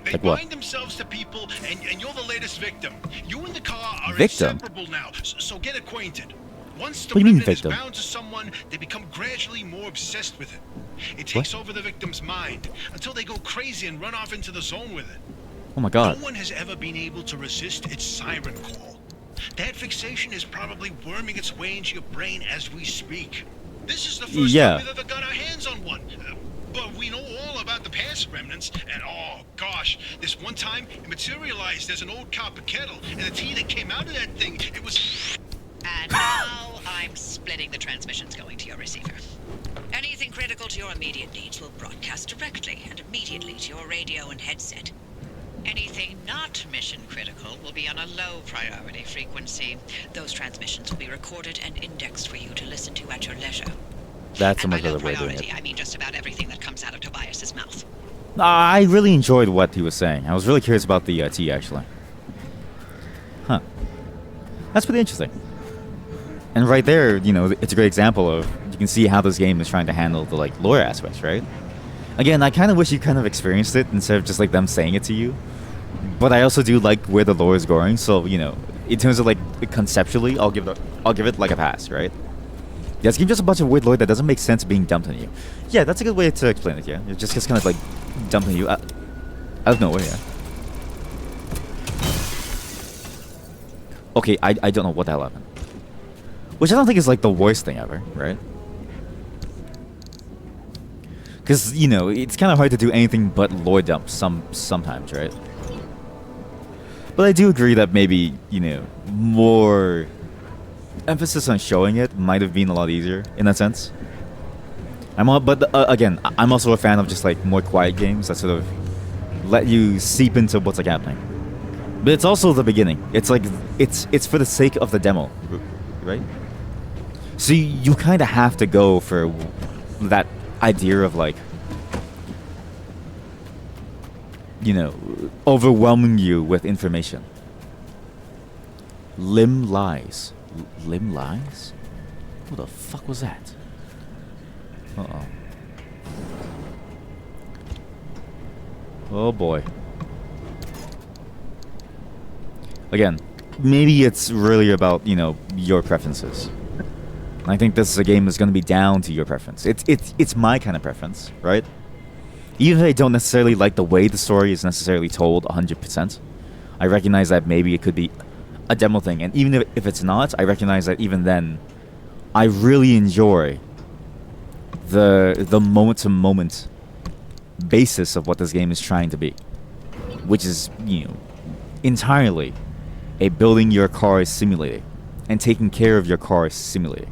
They Like what? bind themselves to people, and you're the latest victim. You and the car are Victim? inseparable now, so get acquainted. Once the What do you mean, remnant is victim? bound to someone, they become gradually more obsessed with it. It takes over the victim's mind until they go crazy and run off into the zone with it. Oh my god. No one has ever been able to resist its siren call. That fixation is probably worming its way into your brain as we speak. This is the first Yeah. time we've ever got our hands on one. But we know all about the past remnants, and oh gosh, this one time it materialized as an old copper kettle, and the tea that came out of that thing, it was... And now I'm splitting the transmissions going to your receiver. Anything critical to your immediate needs will broadcast directly and immediately to your radio and headset. Anything not mission critical will be on a low priority frequency. Those transmissions will be recorded and indexed for you to listen to at your leisure. That's a And by much low better way of doing priority, it. I mean just about everything that comes out of Tobias's mouth. I really enjoyed what he was saying. I was really curious about the tea, actually. Huh. That's pretty interesting. And right there, you know, it's a great example of, you can see how this game is trying to handle the, like, lore aspects, right? Again, I kind of wish you kind of experienced it instead of just, like, them saying it to you. But I also do like where the lore is going, so, you know, in terms of, like, conceptually, I'll give it, like, a pass, right? Yeah, this game just a bunch of weird lore that doesn't make sense being dumped on you. Yeah, that's a good way to explain it, yeah. It just gets kind of, like, dumped on you out of nowhere, yeah. okay, I don't know what the hell happened. Which I don't think is like the worst thing ever, right? Because, you know, it's kind of hard to do anything but lore dump sometimes, right? But I do agree that maybe, you know, more emphasis on showing it might have been a lot easier in that sense. Again, I'm also a fan of just like more quiet games that sort of let you seep into what's like happening. But it's also the beginning. It's like it's for the sake of the demo, right? So you kind of have to go for that idea of like, you know, overwhelming you with information. Limb lies. Limb lies? What the fuck was that? Uh-oh. Oh boy. Again, maybe it's really about, you know, your preferences. And I think this is a game that's going to be down to your preference. It's my kind of preference, right? Even if I don't necessarily like the way the story is necessarily told 100%, I recognize that maybe it could be a demo thing. And even if it's not, I recognize that even then, I really enjoy the moment-to-moment basis of what this game is trying to be. Which is, you know, entirely a building your car simulator and taking care of your car simulator.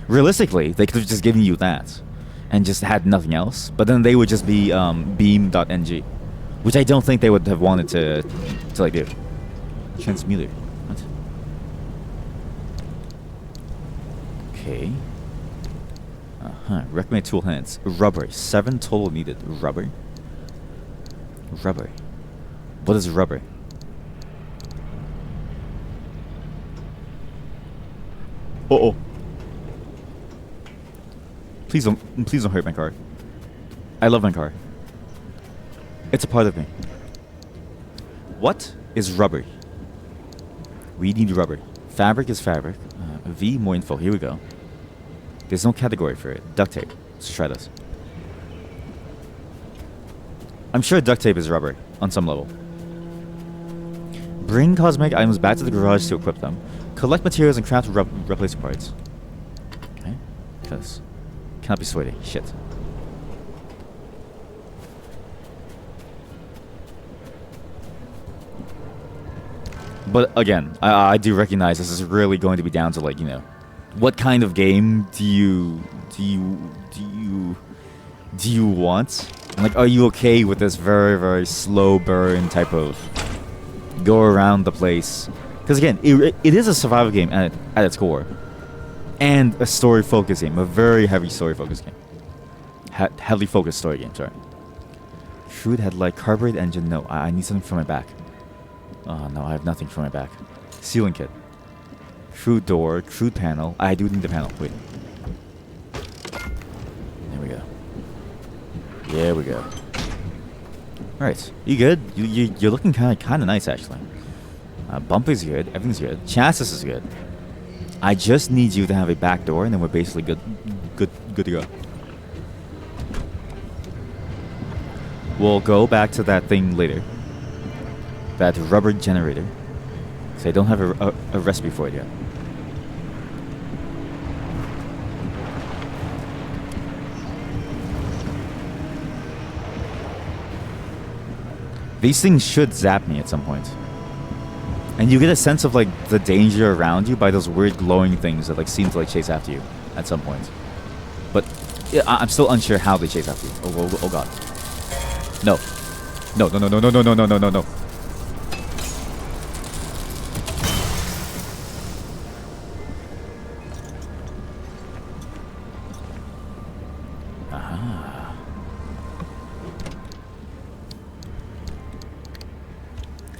Realistically, they could have just given you that and just had nothing else, but then they would just be beam.ng, which I don't think they would have wanted to like do. Transmuter. What? Okay. Recommended tool hands. Rubber. 7 total needed. Rubber. Rubber. What is rubber? Uh-oh. Please don't hurt my car. I love my car. It's a part of me. What is rubber? We need rubber. Fabric is fabric. V, more info. Here we go. There's no category for it. Duct tape. Let's try this. I'm sure duct tape is rubber on some level. Bring cosmetic items back to the garage to equip them. Collect materials and craft replacement parts. Okay. Because cannot be sweaty. Shit. But again, I do recognize this is really going to be down to, like, you know, what kind of game do you want? And, like, are you okay with this very, very slow burn type of go around the place? Because again, it is a survival game at its core, and a story-focused game, a very heavy story-focused game, heavily focused story game. Sorry. Food headlight, carbureted engine. No, I need something for my back. Oh no, I have nothing for my back. Ceiling kit. Crude door, crude panel. I do need the panel. Wait. There we go. There we go. Alright, you good? You're looking kind of nice actually. Bumper's good. Everything's good. Chassis is good. I just need you to have a back door, and then we're basically good to go. We'll go back to that thing later. That rubber generator. So I don't have a recipe for it yet. These things should zap me at some point. And you get a sense of, like, the danger around you by those weird glowing things that, like, seem to, like, chase after you at some point. But yeah, I'm still unsure how they chase after you. Oh god. No. No.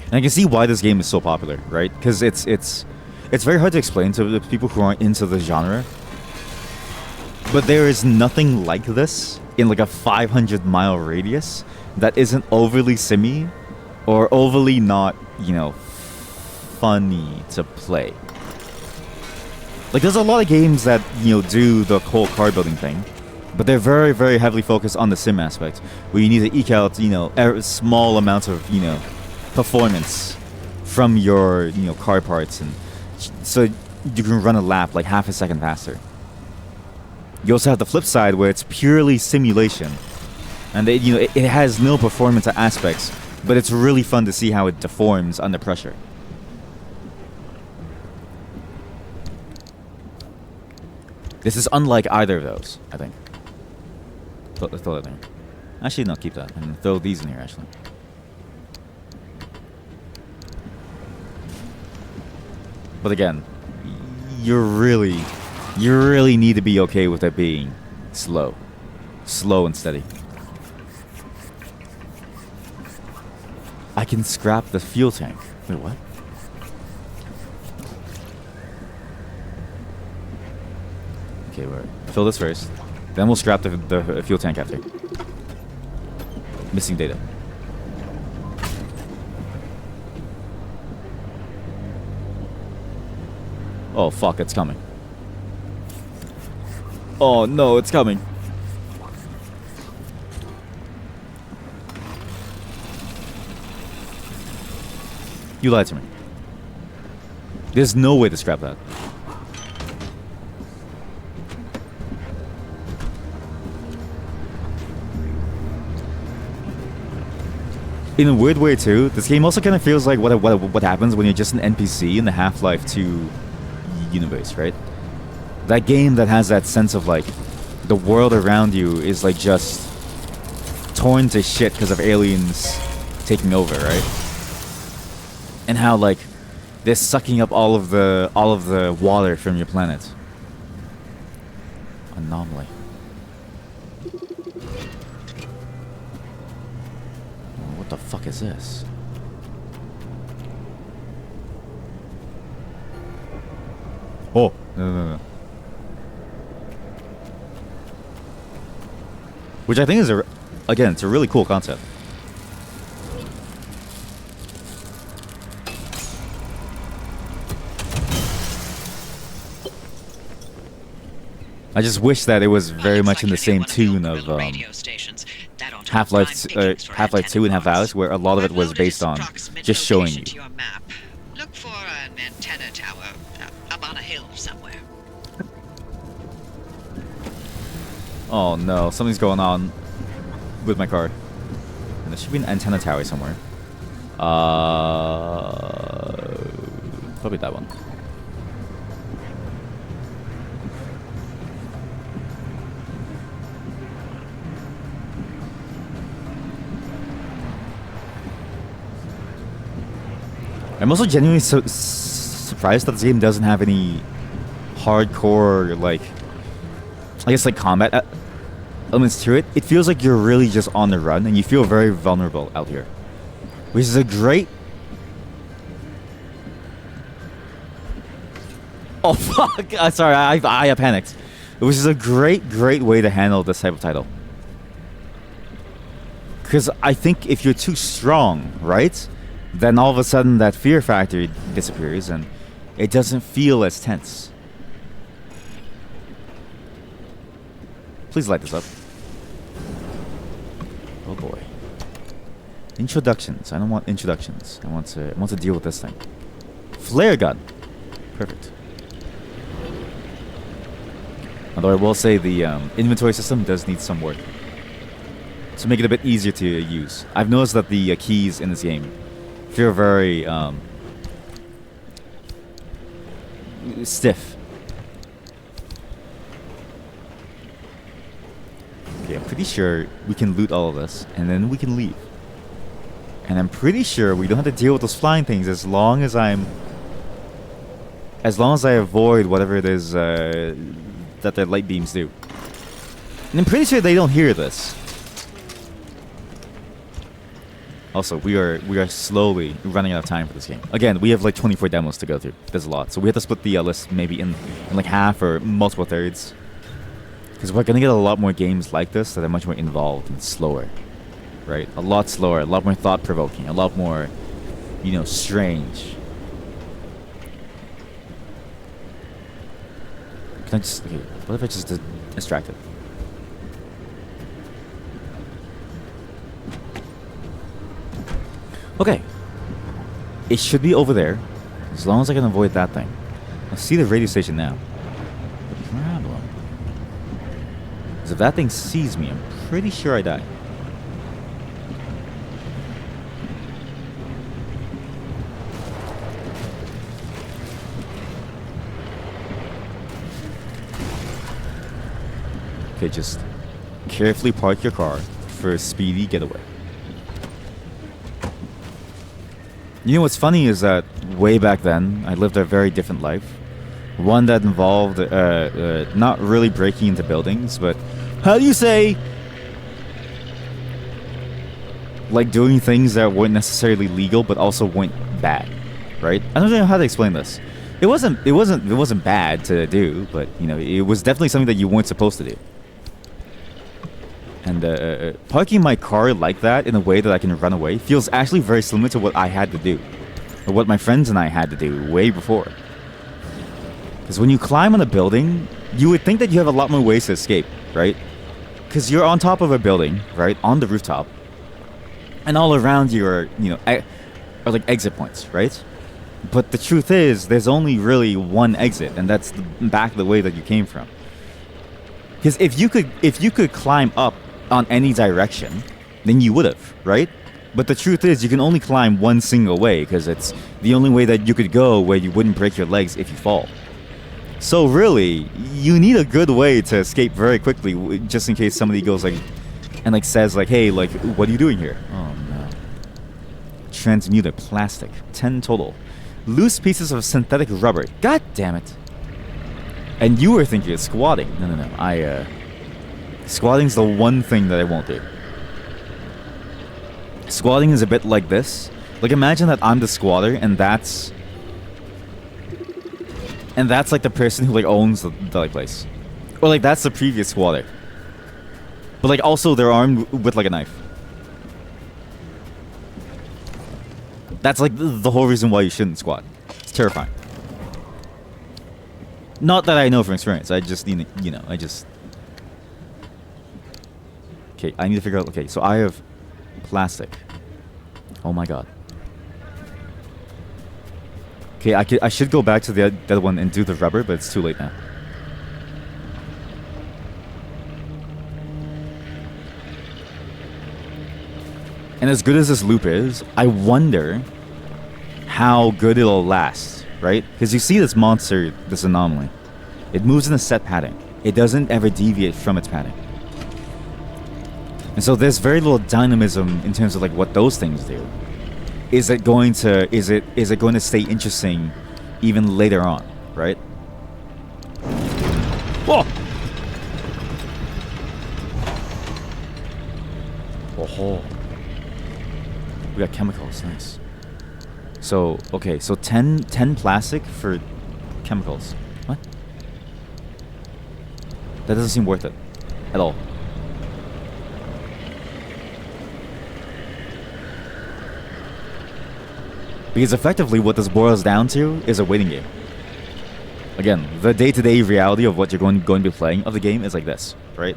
And I can see why this game is so popular, right? Because it's very hard to explain to the people who aren't into the genre. But there is nothing like this in like a 500-mile radius that isn't overly simmy or overly not, you know, funny to play. Like, there's a lot of games that, you know, do the whole car building thing, but they're very, very heavily focused on the sim aspect, where you need to eke out, you know, small amounts of, you know, performance from your car parts, and so you can run a lap like half a second faster. You also have the flip side where it's purely simulation, and it has no performance aspects, but it's really fun to see how it deforms under pressure. This is unlike either of those, I think. Let's throw that in here. Actually, no, keep that. I'm gonna throw these in here, actually. But again, you really need to be okay with it being slow and steady. I can scrap the fuel tank. Wait, what? Okay, we'll fill this first. Then we'll scrap the fuel tank after. Missing data. Oh fuck, it's coming. Oh no, it's coming. You lied to me. There's no way to scrap that. In a weird way too, this game also kind of feels like what happens when you're just an NPC in the Half-Life 2 universe, right? That game that has that sense of like the world around you is like just torn to shit because of aliens taking over, right? And how like they're sucking up all of the water from your planet. Anomaly. What the fuck is this? Oh, no. Which I think is again, it's a really cool concept. I just wish that it was very much in the same tune of Half-Life 2 and Half-Life, where a lot of it was based on just showing you. Look for an antenna tower up on a hill somewhere. Oh no, something's going on with my car. And there should be an antenna tower somewhere. Probably that one. I'm also genuinely surprised that this game doesn't have any hardcore, like, I guess, like, combat elements to it. It feels like you're really just on the run, and you feel very vulnerable out here. Which is a great... Oh, fuck! Sorry, I panicked. Which is a great way to handle this type of title. Because I think if you're too strong, right? Then all of a sudden that fear factor disappears and it doesn't feel as tense. Please light this up. Oh boy. Introductions. I don't want introductions. I want to deal with this thing. Flare gun. Perfect. Although I will say the inventory system does need some work to make it a bit easier to use. I've noticed that the keys in this game feel very stiff. Okay, I'm pretty sure we can loot all of this and then we can leave. And I'm pretty sure we don't have to deal with those flying things as long as I avoid whatever it is that their light beams do. And I'm pretty sure they don't hear this. Also, we are slowly running out of time for this game. Again, we have like 24 demos to go through. There's a lot. So we have to split the list maybe in like half or multiple thirds. Because we're going to get a lot more games like this that are much more involved and slower. Right? A lot slower, a lot more thought-provoking, a lot more, strange. Can I just... Okay, what if I just distracted? Okay. It should be over there, as long as I can avoid that thing. I see the radio station now. The problem is if that thing sees me, I'm pretty sure I die. Okay, just carefully park your car for a speedy getaway. You know what's funny is that way back then, I lived a very different life. One that involved not really breaking into buildings, but how do you say, like doing things that weren't necessarily legal, but also weren't bad, right? I don't know how to explain this. It wasn't bad to do, but you know, it was definitely something that you weren't supposed to do. And parking my car like that in a way that I can run away feels actually very similar to what I had to do, or what my friends and I had to do way before. Because when you climb on a building, you would think that you have a lot more ways to escape, right? Because you're on top of a building, right, on the rooftop, and all around you are, you know, are like exit points, right? But the truth is, there's only really one exit, and that's back the way that you came from. Because if you could climb up on any direction, then you would have, right? But the truth is, you can only climb one single way because it's the only way that you could go where you wouldn't break your legs if you fall. So really, you need a good way to escape very quickly, just in case somebody goes like, and like says like, hey, like, what are you doing here? Oh no. Transmuted plastic, 10 total. Loose pieces of synthetic rubber. God damn it. And you were thinking of squatting. No. Squatting's the one thing that I won't do. Squatting is a bit like this. Like, imagine that I'm the squatter, and that's like the person who like owns the like place, or like that's the previous squatter. But like also they're armed with like a knife. That's like the whole reason why you shouldn't squat. It's terrifying. Not that I know from experience. I just need, you know, Okay, I need to figure out. Okay, so I have plastic. Oh my god. Okay, I should go back to the other one and do the rubber, but it's too late now. And as good as this loop is, I wonder how good it'll last, right? Because you see this monster, this anomaly. It moves in a set pattern. It doesn't ever deviate from its pattern. And so there's very little dynamism in terms of like what those things do. Is it going to stay interesting even later on, right? Whoa! Oh, we got chemicals, nice. So, okay, so 10 plastic for chemicals. What? That doesn't seem worth it at all. Because effectively what this boils down to is a waiting game. Again, the day-to-day reality of what you're going to be playing of the game is like this, right?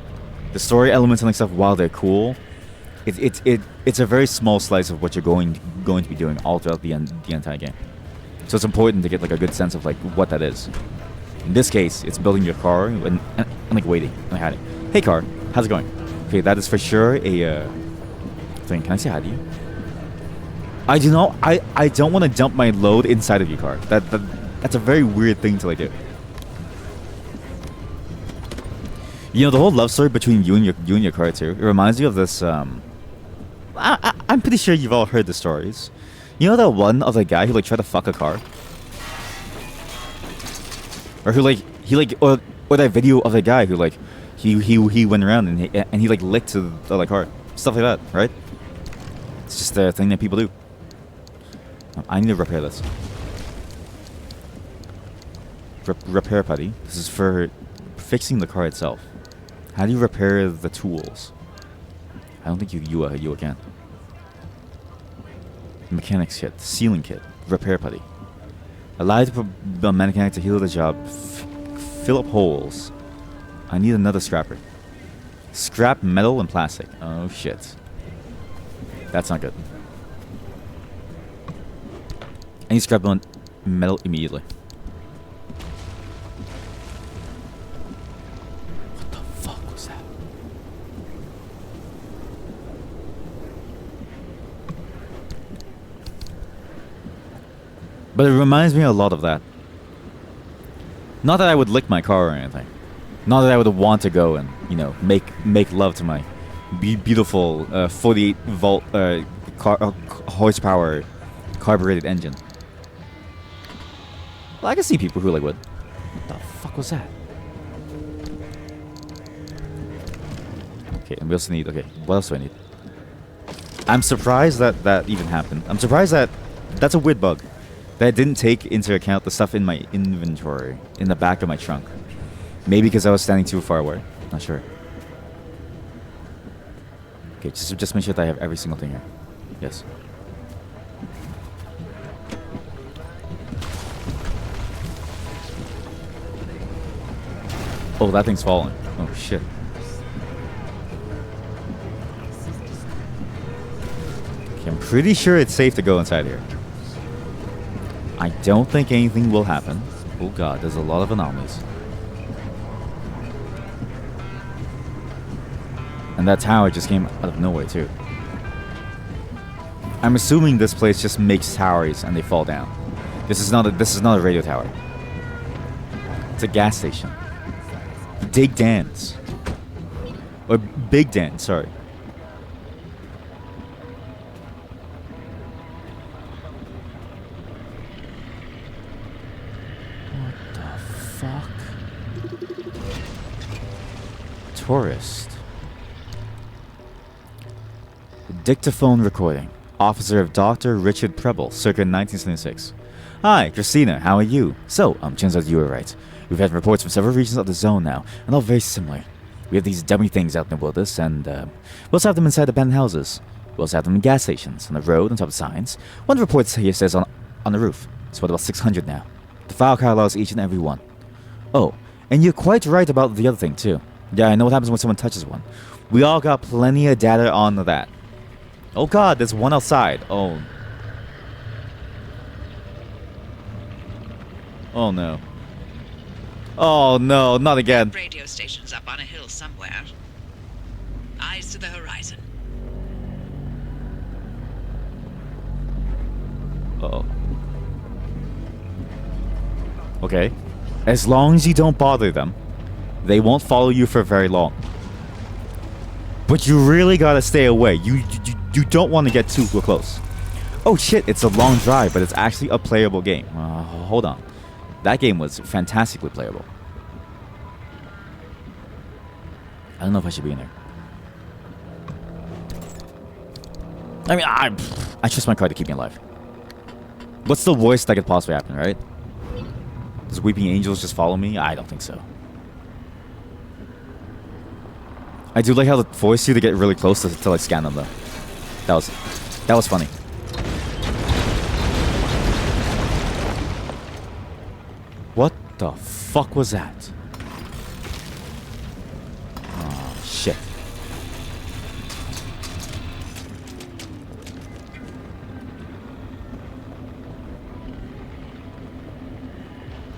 The story elements and like stuff, while they're cool, it's a very small slice of what you're going to be doing all throughout the entire game. So it's important to get like a good sense of like what that is. In this case, it's building your car and like waiting and hiding. Hey car, how's it going? Okay, that is for sure a thing. Can I say hi to you? I do not. I don't want to dump my load inside of your car. That's a very weird thing to like do. You know, the whole love story between you and your car too. It reminds me of this. I'm pretty sure you've all heard the stories. You know that one of the guy who like tried to fuck a car, or who or that video of the guy who like he went around and he like licked the other car, stuff like that, right? It's just a thing that people do. I need to repair this. Repair putty. This is for fixing the car itself. How do you repair the tools? I don't think you can. Mechanics kit, sealing kit, repair putty. Allow the mechanic to heal the job. Fill up holes. I need another scrapper. Scrap metal and plastic. Oh shit. That's not good. I need scrap metal immediately. What the fuck was that? But it reminds me a lot of that. Not that I would lick my car or anything. Not that I would want to go and, you know, make love to my beautiful 48 volt horsepower carbureted engine. Well, I can see people who like would. What the fuck was that? Okay, and we also need. Okay, what else do I need? I'm surprised that that even happened. I'm surprised that that's a weird bug. That I didn't take into account the stuff in my inventory in the back of my trunk. Maybe because I was standing too far away. Not sure. Okay, just make sure that I have every single thing here. Yes. Oh, that thing's falling. Oh shit. Okay, I'm pretty sure it's safe to go inside here. I don't think anything will happen. Oh god, there's a lot of anomalies. And that tower just came out of nowhere too. I'm assuming this place just makes towers and they fall down. This is not a radio tower. It's a gas station. Big Dan's. Or Big Dan, sorry. What the fuck? Tourist. Dictaphone recording. Officer of Dr. Richard Preble, circa 1976. Hi, Christina, how are you? So, turns out you were right. We've had reports from several regions of the zone now, and all very similar. We have these dummy things out in the wilderness, and we also have them inside abandoned houses. We also have them in gas stations, on the road, on top of signs. One report here says on the roof. It's worth about 600 now. The file catalogs each and every one. Oh, and you're quite right about the other thing, too. Yeah, I know what happens when someone touches one. We all got plenty of data on that. Oh god, there's one outside. Oh. Oh no. Oh no, not again. Radio station's up on a hill somewhere. Eyes to the horizon. Uh-oh. Okay. As long as you don't bother them, they won't follow you for very long. But you really gotta stay away. You don't want to get too close. Oh shit, it's a long drive, but it's actually a playable game. Hold on. That game was fantastically playable. I don't know if I should be in there. I mean, I trust my car to keep me alive. What's the worst that could possibly happen, right? Does Weeping Angels just follow me? I don't think so. I do like how they force you to get really close to like scan them though. That was funny. What the fuck was that? Oh shit.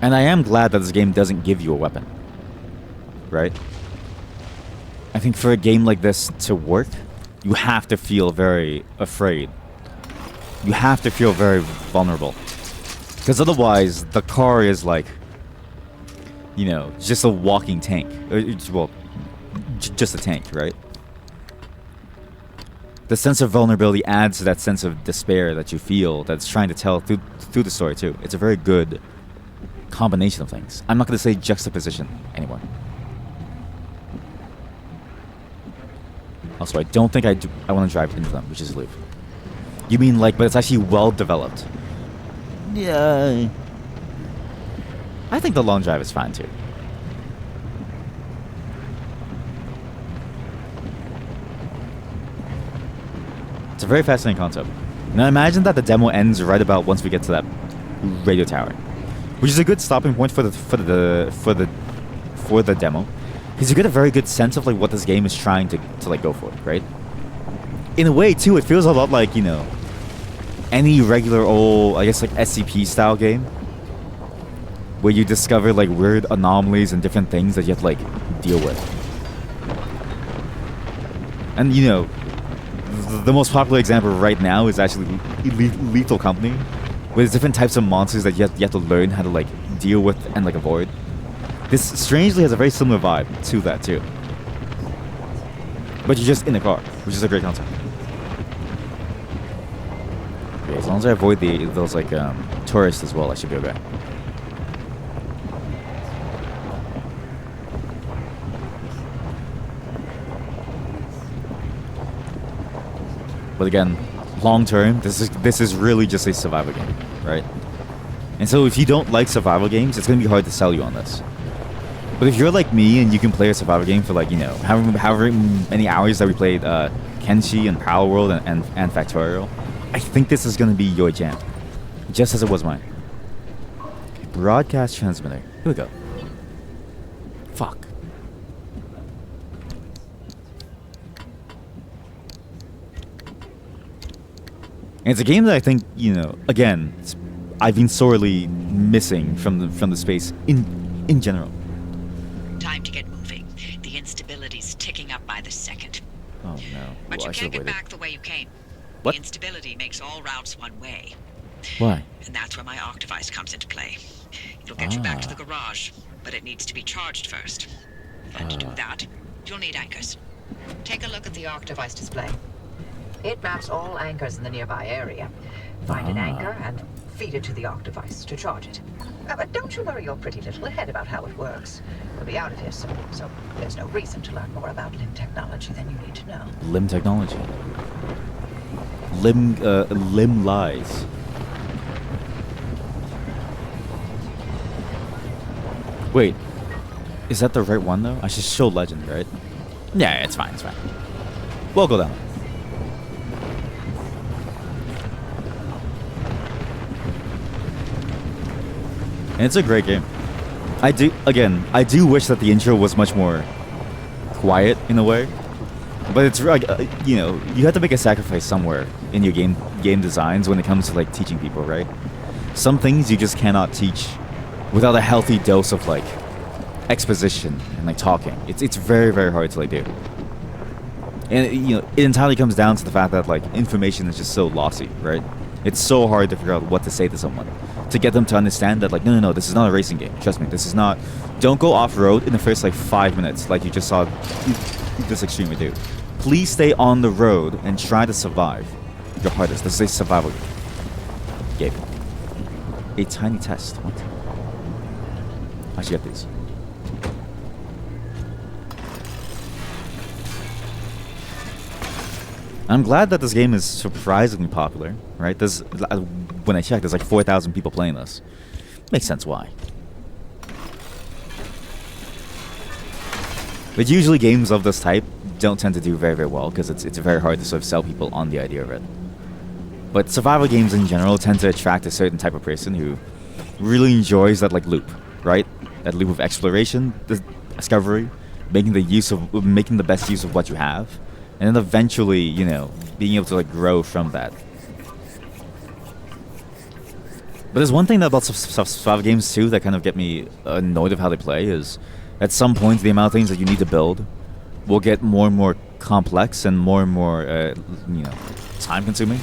And I am glad that this game doesn't give you a weapon. Right? I think for a game like this to work, you have to feel very afraid. You have to feel very vulnerable. Because otherwise, the car is like, you know, just a walking tank. Well, just a tank, right? The sense of vulnerability adds to that sense of despair that you feel that's trying to tell through the story, too. It's a very good combination of things. I'm not going to say juxtaposition anymore. Also, I don't think I want to drive into them, which is leave. You mean like, but it's actually well developed. Yeah. I think the long drive is fine too. It's a very fascinating concept. Now imagine that the demo ends right about once we get to that radio tower, which is a good stopping point for the demo. Because you get a very good sense of like what this game is trying to like go for, right? In a way, too, it feels a lot like, you know, any regular old, I guess, like SCP style game, where you discover like weird anomalies and different things that you have to like deal with. And you know, the most popular example right now is actually Lethal Company, where there's different types of monsters that you have to learn how to like deal with and like avoid. This strangely has a very similar vibe to that too. But you're just in a car, which is a great concept. Okay, as long as I avoid those like tourists as well, I should be okay. But again, long term, this is really just a survival game, right? And so if you don't like survival games, it's gonna be hard to sell you on this. But if you're like me and you can play a survival game for like, you know, however many hours that we played Kenshi and Power World and Factorial, I think this is gonna be your jam, just as it was mine. Okay, broadcast transmitter. Here we go. Fuck. And it's a game that I think, you know, again, I've been sorely missing from the space in general. Time to get moving. The instability's ticking up by the second. Oh no. But Well, you I should can't have get waited. back the way you came. What? The instability makes all routes one way. Why? And that's where my Octavice comes into play. It'll get you back to the garage, but it needs to be charged first. And to do that, you'll need anchors. Take a look at the Octavice display. It maps all anchors in the nearby area. Find an anchor and feed it to the Octavice to charge it. But don't you worry your pretty little head about how it works. We'll be out of here soon, so there's no reason to learn more about limb technology than you need to know. Limb technology. Limb lies. Wait, is that the right one though? I should show legend, right? Yeah, it's fine, it's fine. We'll go down. And it's a great game. I do wish that the intro was much more quiet in a way. But it's like, you know, you have to make a sacrifice somewhere in your game designs when it comes to like teaching people, right? Some things you just cannot teach without a healthy dose of like exposition and like talking. It's very, very hard to like do. And you know, it entirely comes down to the fact that like information is just so lossy, right? It's so hard to figure out what to say to someone, to get them to understand that like, no, this is not a racing game. Trust me, this is not. Don't go off-road in the first like 5 minutes like you just saw this extremely do. Please stay on the road and try to survive your hardest. This is a survival game. A tiny test. What? I should get these. I'm glad that this game is surprisingly popular, right? There's, when I checked, there's like 4,000 people playing this. Makes sense why. But usually games of this type don't tend to do very, very well because it's very hard to sort of sell people on the idea of it. But survival games in general tend to attract a certain type of person who really enjoys that like loop, right? That loop of exploration, discovery, making the best use of what you have. And then eventually, you know, being able to like grow from that. But there's one thing about survival games too that kind of get me annoyed of how they play is at some point the amount of things that you need to build will get more and more complex and more, you know, time consuming.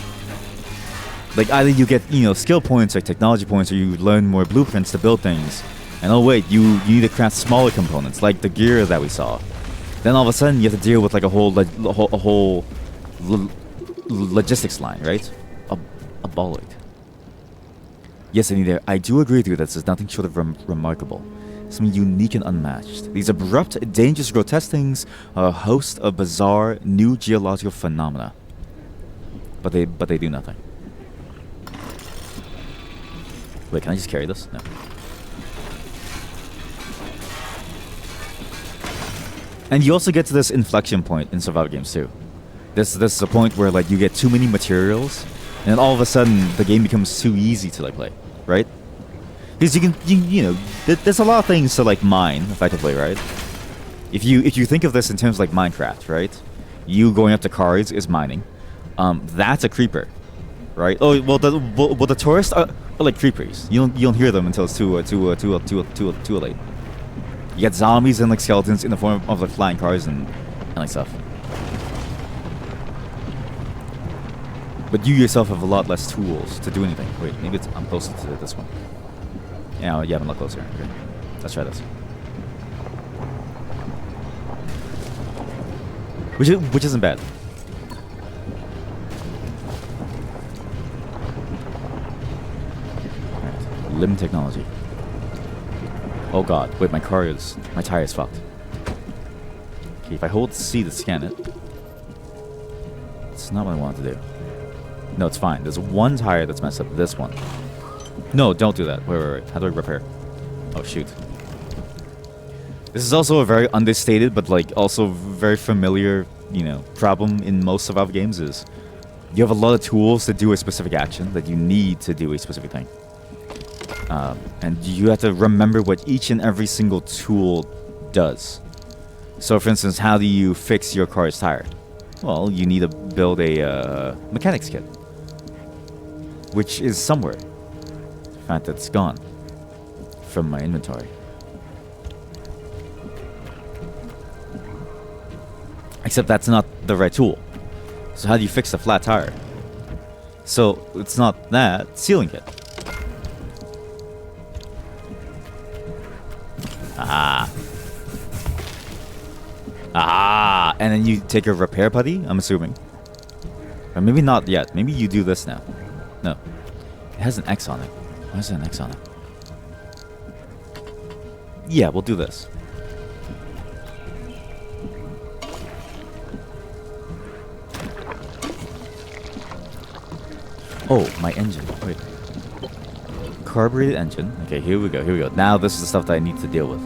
Like either you get, you know, skill points or technology points, or you learn more blueprints to build things. And oh wait, you need to craft smaller components like the gear that we saw. Then all of a sudden you have to deal with like a whole logistics line, right? A bollock. Yes, Anita, I do agree with you that this is nothing short of remarkable. Something unique and unmatched. These abrupt, dangerous, grotesque things are a host of bizarre, new geological phenomena. But they do nothing. Wait, can I just carry this? No. And you also get to this inflection point in survival games too. This is a point where like you get too many materials, and then all of a sudden the game becomes too easy to like play, right? Because you know, there's a lot of things to like mine effectively, right? If you think of this in terms of like Minecraft, right? You going up to cars is mining. That's a creeper. right? Oh well, the tourists are like creepers. You don't hear them until it's too late. You get zombies and like skeletons in the form of like flying cars and like stuff. But you yourself have a lot less tools to do anything. Wait, maybe I'm closer to this one. Yeah, I'm a lot closer. Okay, let's try this. Which isn't bad. Alright. Limb technology. Oh god, wait, my tire is fucked. Okay, if I hold C to scan it, it's not what I want to do. No, it's fine. There's one tire that's messed up. This one. No, don't do that. Wait. How do I repair? Oh shoot. This is also a very understated, but like also very familiar, problem in most survival games is you have a lot of tools to do a specific action that you need to do a specific thing. And you have to remember what each and every single tool does. So for instance, how do you fix your car's tire? Well, you need to build a mechanic's kit, which is somewhere. In fact, it's gone from my inventory. Except that's not the right tool. So how do you fix a flat tire? So it's not that. Sealing kit. Ah, and then you take a repair putty, I'm assuming. Or maybe not yet. Maybe you do this now. No. It has an X on it. Why is there an X on it? Yeah, we'll do this. Oh, my engine. Wait. Carbureted engine. Okay, here we go. Now this is the stuff that I need to deal with.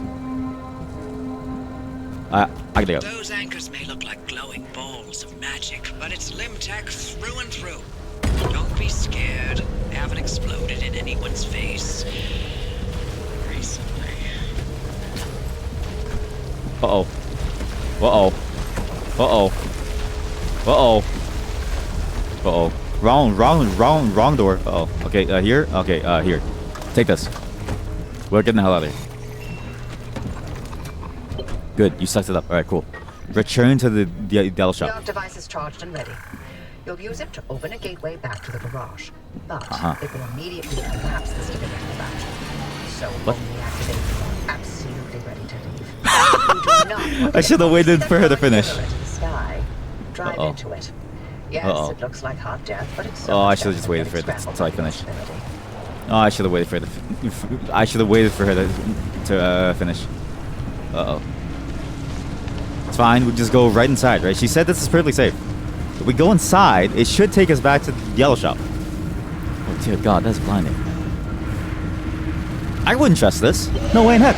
I gotta go. Those anchors may look like glowing balls of magic, but it's limb tech through and through. Don't be scared. They haven't exploded in anyone's face recently. Uh-oh. Wrong door. Uh-oh. Okay, here? Okay, here. Take this. We're getting the hell out of here. Good, you sucked it up. Alright, cool. Return to the Dell shop. Your device is charged and ready. You'll use it to open a gateway back to the garage. But it will immediately collapse the stability battery. So What? only activate when you're absolutely ready to leave. You do not want I should have waited for her to finish. to the sky. Drive into it. Yes, it looks like hot death, but it's so Oh, I much should have just better waited than for it scrambled until I finish. stability. Oh, I should have waited for her I should have waited for her to finish. Uh-oh. It's fine, we just go right inside, right? She said this is perfectly safe. If we go inside, it should take us back to the yellow shop. Oh, dear God, that's blinding. I wouldn't trust this. No way in heck.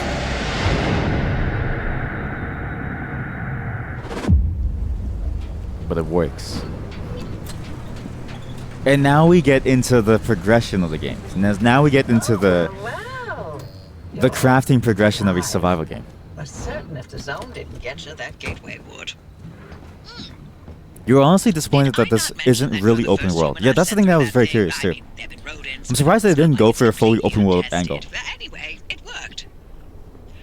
But it works. And now we get into the progression of the game. Now we get into the Wow. crafting progression of a survival game. We're certain if the zone didn't get you, that Gateway would. You're honestly disappointed that this isn't really open world. Yeah, that's the thing that I was very curious too. I'm surprised they didn't go for a fully open world angle. Anyway, it worked.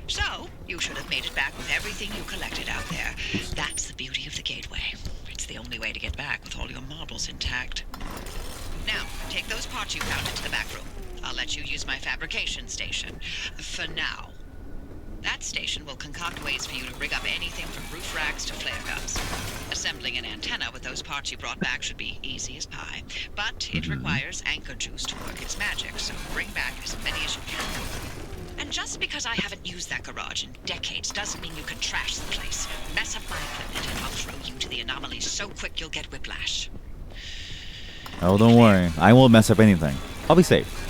So, you should have made it back with everything you collected out there. That's the beauty of the gateway. It's the only way to get back with all your marbles intact. Now, take those parts you found into the back room. I'll let you use my fabrication station. For now. That station will concoct ways for you to rig up anything from roof racks to flare guns. Assembling an antenna with those parts you brought back should be easy as pie. But it requires anchor juice to work its magic, so bring back as many as you can. And just because I haven't used that garage in decades doesn't mean you can trash the place. Mess up my equipment and I'll throw you to the anomalies so quick you'll get whiplash. Oh, don't worry. I won't mess up anything. I'll be safe.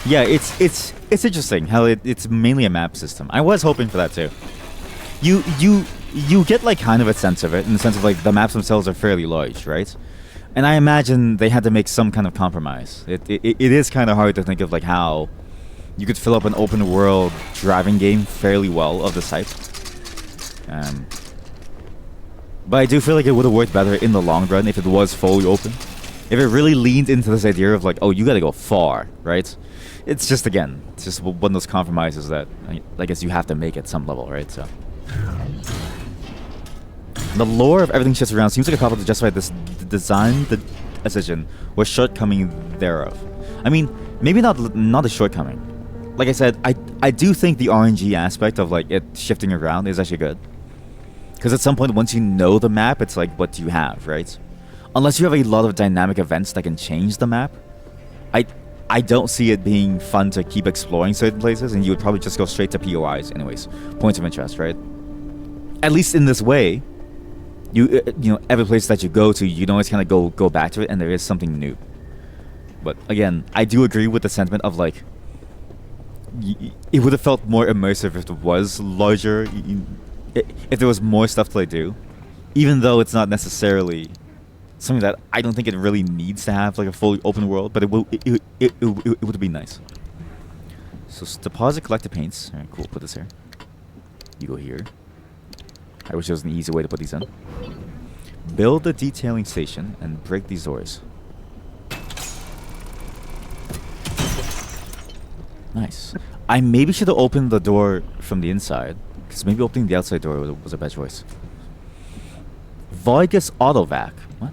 Yeah, it's interesting how it's mainly a map system. I was hoping for that too. You get like kind of a sense of it in the sense of like the maps themselves are fairly large, right? And I imagine they had to make some kind of compromise. It is kind of hard to think of like how you could fill up an open world driving game fairly well of this type. But I do feel like it would have worked better in the long run if it was fully open. if it really leaned into this idea of like, oh, you gotta go far, right? It's just, again, it's just one of those compromises that I guess you have to make at some level, right? So the lore of everything shifts around seems like a couple to justify this design the decision or shortcoming thereof. I mean, maybe not a shortcoming. Like I said, I do think the RNG aspect of like it shifting around is actually good. Because at some point, once you know the map, it's like, what do you have, right? Unless you have a lot of dynamic events that can change the map, I don't see it being fun to keep exploring certain places, and you would probably just go straight to POIs anyways, points of interest, right? At least in this way, you know, every place that you go to, you can always kind of go back to it, and there is something new. But again, I do agree with the sentiment of like, it would have felt more immersive if it was larger, if there was more stuff to do, even though it's not necessarily something that I don't think it really needs to have like a fully open world, but it would be nice. So deposit collected paints. All right, cool. Put this here. You go here. I wish there was an easy way to put these in. Build a detailing station and break these doors. Nice. I maybe should have opened the door from the inside, because maybe opening the outside door was a bad choice. Vargas Autovac. What?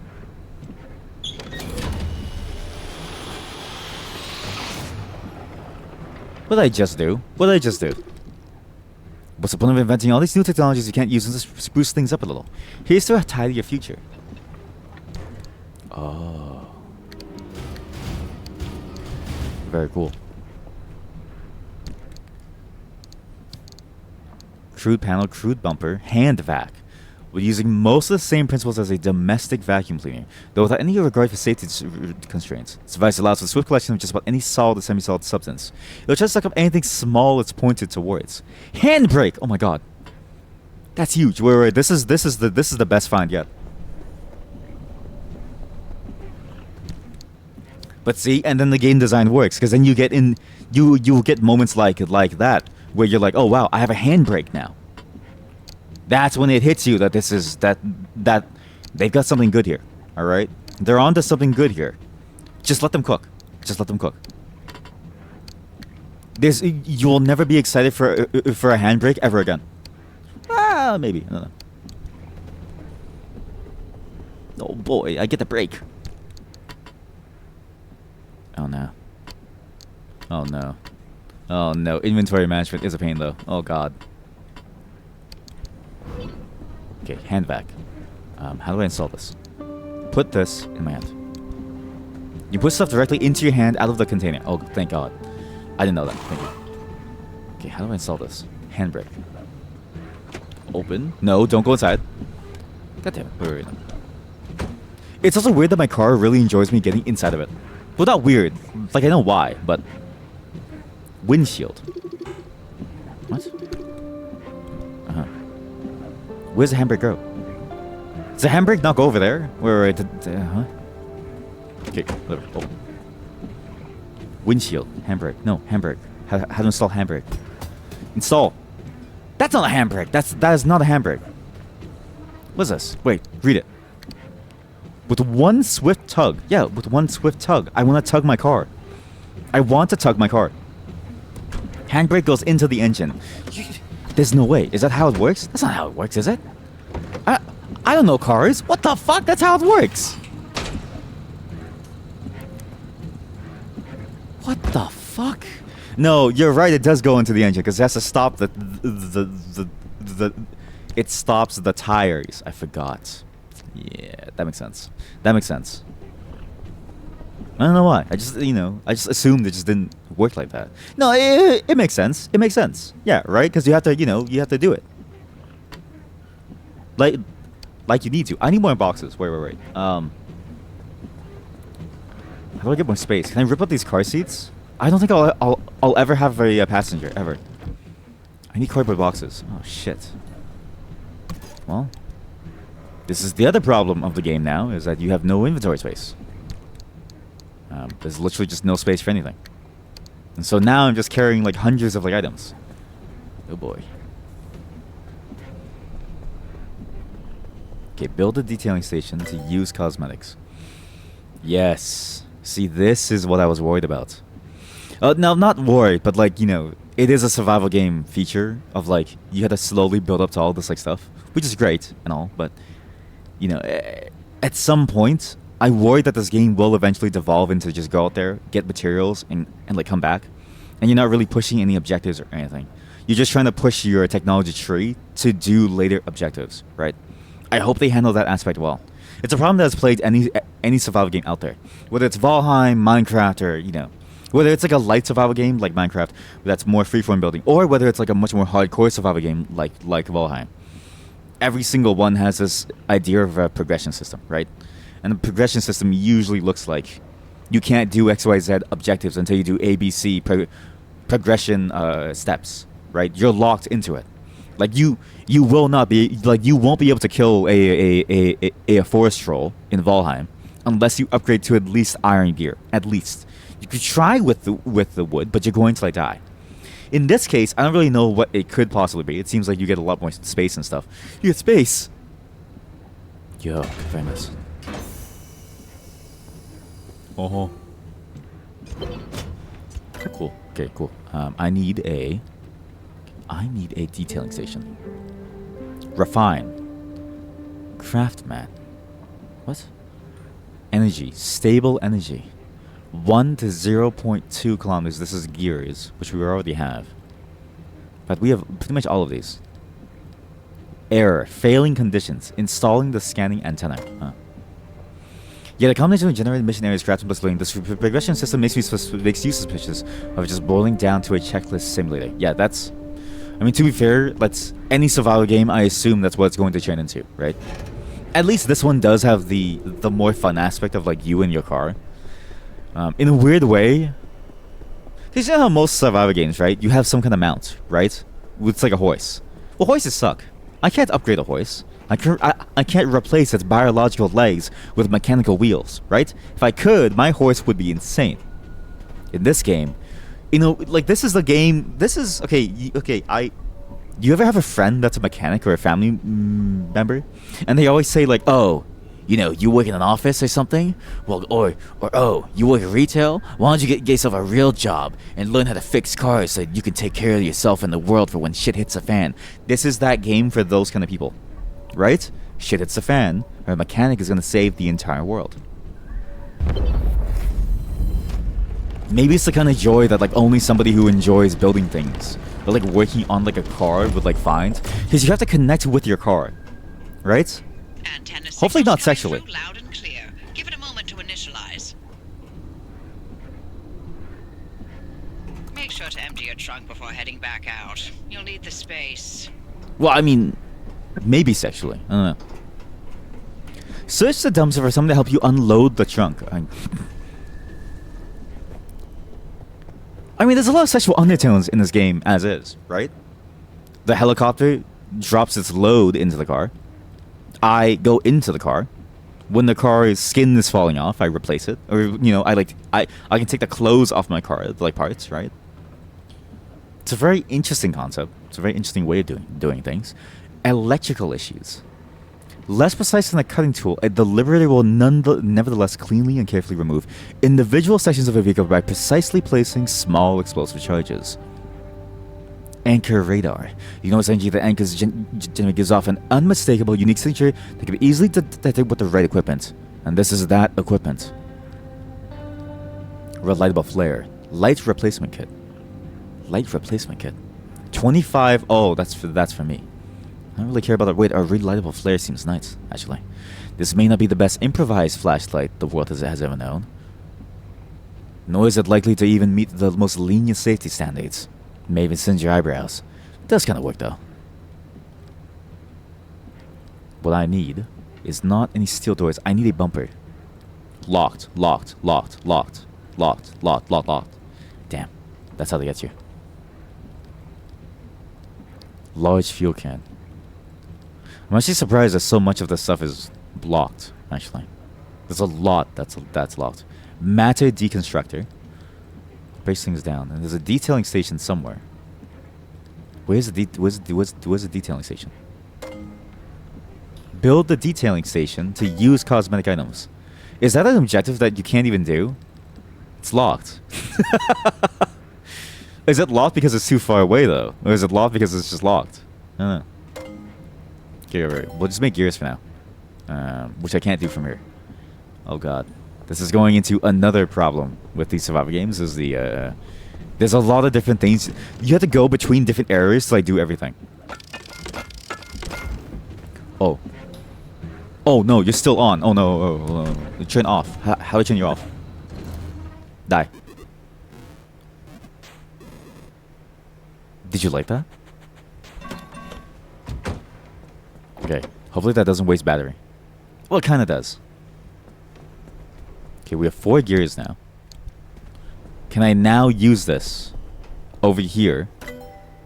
What did I just do? What did I just do? What's the point of inventing all these new technologies you can't use and just spruce things up a little? Here's to a tidier future. Oh. Very cool. Crude panel, crude bumper, hand vac. We're using most of the same principles as a domestic vacuum cleaner, though without any regard for safety constraints. This device allows for swift collection of just about any solid or semi-solid substance. It'll try to suck up anything small it's pointed towards. Handbrake! Oh my god. That's huge. Wait. This is the best find yet. But see, and then the game design works, because then you get in, you get moments like that, where you're like, oh wow, I have a handbrake now. That's when it hits you that this is that they've got something good here. All right, they're onto something good here. Just let them cook. Just let them cook. You will never be excited for a handbrake ever again. Ah, maybe. I don't know. Oh boy, I get the brake. Oh no. Oh no. Oh no. Inventory management is a pain though. Oh god. Okay, hand vac. How do I install this? Put this in my hand. You put stuff directly into your hand out of the container. Oh, thank god. I didn't know that. Thank you. Okay, how do I install this? Handbrake. Open. No, don't go inside. God damn it. Wait. It's also weird that my car really enjoys me getting inside of it. Well, not weird. Like, I know why, but... Windshield. What? Uh-huh. Where's the handbrake go? Does the handbrake not go over there? Wait. Huh? Okay, whatever. Oh. Windshield. Handbrake. No, handbrake. How to install handbrake. Install. That's not a handbrake. That is not a handbrake. What's this? Wait, read it. With one swift tug. Yeah, with one swift tug. I want to tug my car. I want to tug my car. Handbrake goes into the engine. There's no way. Is that how it works? That's not how it works, is it? I don't know cars. What the fuck? That's how it works. What the fuck? No, you're right. It does go into the engine because it has to stop it stops the tires. I forgot. Yeah, that makes sense. That makes sense. I don't know why. I just assumed it just didn't work like that. No, it makes sense. It makes sense. Yeah, right? Because you have to, you have to do it. Like you need to. I need more boxes. Wait. How do I get more space? Can I rip up these car seats? I don't think I'll ever have a passenger ever. I need cardboard boxes. Oh shit. Well, this is the other problem of the game now, is that you have no inventory space. There's literally just no space for anything. And so now I'm just carrying like hundreds of like items. Oh boy. Okay, build a detailing station to use cosmetics. Yes. See, this is what I was worried about. No, not worried, but like, it is a survival game feature of like you had to slowly build up to all this like stuff, which is great and all, but at some point I worry that this game will eventually devolve into just go out there, get materials and like come back. And you're not really pushing any objectives or anything. You're just trying to push your technology tree to do later objectives, right? I hope they handle that aspect well. It's a problem that has plagued any survival game out there. Whether it's Valheim, Minecraft, or, whether it's like a light survival game like Minecraft that's more freeform building, or whether it's like a much more hardcore survival game like Valheim. Every single one has this idea of a progression system, right? And the progression system usually looks like you can't do XYZ objectives until you do ABC progression steps, right? You're locked into it. Like you will not be like you won't be able to kill a forest troll in Valheim unless you upgrade to at least iron gear. At least you could try with the wood, but you're going to like die. In this case, I don't really know what it could possibly be. It seems like you get a lot more space and stuff. You get space. Yo, very nice. Oh. Cool. Okay, cool. I need a detailing station. Refine. Craftman. What? Energy. Stable energy. 1 to 0.2 kilometers. This is gears, which we already have. But we have pretty much all of these. Error. Failing conditions. Installing the scanning antenna. Yeah, the combination of generated mission areas, crafting plus building. This progression system makes you suspicious of just boiling down to a checklist simulator. Yeah, that's... I mean, to be fair, any survival game, I assume that's what it's going to turn into, right? At least this one does have the more fun aspect of like you and your car. In a weird way, because you know how most survival games, right? You have some kind of mount, right? It's like a horse. Well, horses suck. I can't upgrade a horse. I can't replace its biological legs with mechanical wheels, right? If I could, my horse would be insane. In this game, this is the game. This is okay. Do you ever have a friend that's a mechanic or a family member, and they always say like, "Oh, you work in an office or something? Well, or oh, you work in retail? Why don't you get yourself a real job and learn how to fix cars so you can take care of yourself and the world for when shit hits the fan?" This is that game for those kind of people, right? Shit hits the fan, or a mechanic is gonna save the entire world. Maybe it's the kind of joy that like only somebody who enjoys building things or like working on like a car would like find, because you have to connect with your car, right? Hopefully not sexually. Loud and clear. Give it a moment to initialize. Make sure to empty your trunk before heading back out. You'll need the space. Well, I mean, maybe sexually. I don't know. Search the dumpster for someone to help you unload the trunk. I mean, there's a lot of sexual undertones in this game as is, right? The helicopter drops its load into the car. I go into the car. When the car's skin is falling off, I replace it. Or, I can take the clothes off my car, like parts, right? It's a very interesting concept. It's a very interesting way of doing things. Electrical issues. Less precise than a cutting tool, a deliberator will nevertheless cleanly and carefully remove individual sections of a vehicle by precisely placing small explosive charges. Anchor radar. You know essentially the anchor's gives off an unmistakable, unique signature that can be easily detected with the right equipment. And this is that equipment. Relightable flare. Light replacement kit. Light replacement kit. 25. Oh, that's for me. I don't really care about that. Wait, a relightable flare seems nice, actually. This may not be the best improvised flashlight the world has ever known, nor is it likely to even meet the most lenient safety standards. May even singe your eyebrows. It does kind of work, though. What I need is not any steel doors. I need a bumper. Locked, locked, locked, locked, locked, locked, locked, locked. Damn, that's how they get you. Large fuel can. I'm actually surprised that so much of this stuff is blocked, actually. There's a lot that's locked. Matter deconstructor. Breaks things down. And there's a detailing station somewhere. Where's the detailing station? Build the detailing station to use cosmetic items. Is that an objective that you can't even do? It's locked. Is it locked because it's too far away though? Or is it locked because it's just locked? I don't know. Okay, right. We'll just make gears for now. Which I can't do from here. Oh god. This is going into another problem with these survival games is the there's a lot of different things. You have to go between different areas to like do everything. Oh. Oh no, you're still on. Oh no, turn off. How do I turn you off? Die. Did you like that? Okay, hopefully that doesn't waste battery. Well, it kind of does. Okay, we have 4 gears now. Can I now use this over here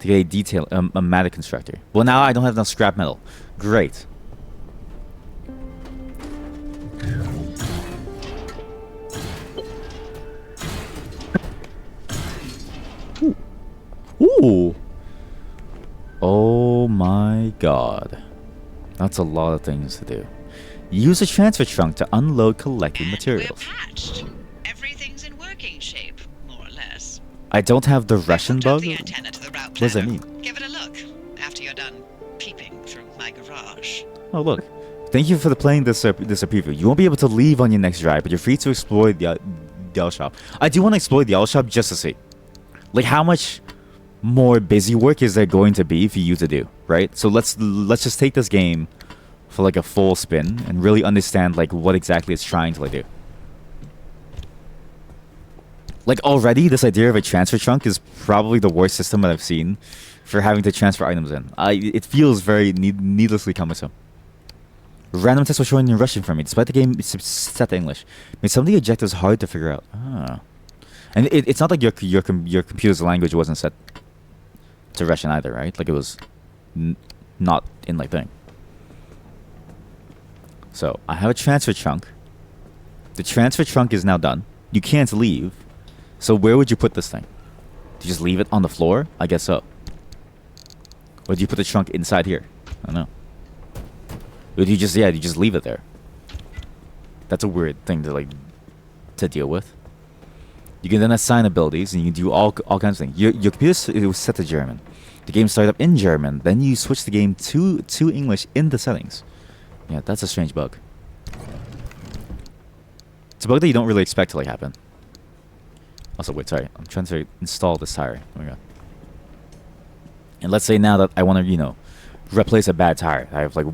to get a detail, a matter constructor? Well, now I don't have enough scrap metal. Great. Ooh. Oh my god. That's a lot of things to do. Use a transfer trunk to unload collected materials. We're patched. Everything's in working shape, more or less. I don't have the Russian Hooked up bug? the antenna to the route What does that planner. mean? Give it a look after you're done peeping through my garage. Oh look. Thank you for playing this preview. You won't be able to leave on your next drive, but you're free to explore the L shop. I do want to explore the L shop just to see. Like how much more busy work is there going to be for you to do, right? So let's just take this game for like a full spin and really understand like what exactly it's trying to like do. Like already this idea of a transfer trunk is probably the worst system that I've seen for having to transfer items in. It feels very needlessly cumbersome. Random text was showing in Russian for me, despite the game set to English. Made some of the objectives hard to figure out. Ah. And it's not like your computer's language wasn't set to Russian either, right? Like it was not in like thing. So I have a transfer trunk. The transfer trunk is now done. You can't leave. So where would you put this thing? Do you just leave it on the floor? I guess so. Or do you put the trunk inside here? I don't know. Or do you just you just leave it there? That's a weird thing to deal with. You can then assign abilities, and you can do all kinds of things. Your computer it was set to German. The game started up in German. Then you switch the game to English in the settings. Yeah, that's a strange bug. It's a bug that you don't really expect to like happen. Also, wait, sorry. I'm trying to install this tire. Oh my god. And let's say now that I want to, replace a bad tire. I have like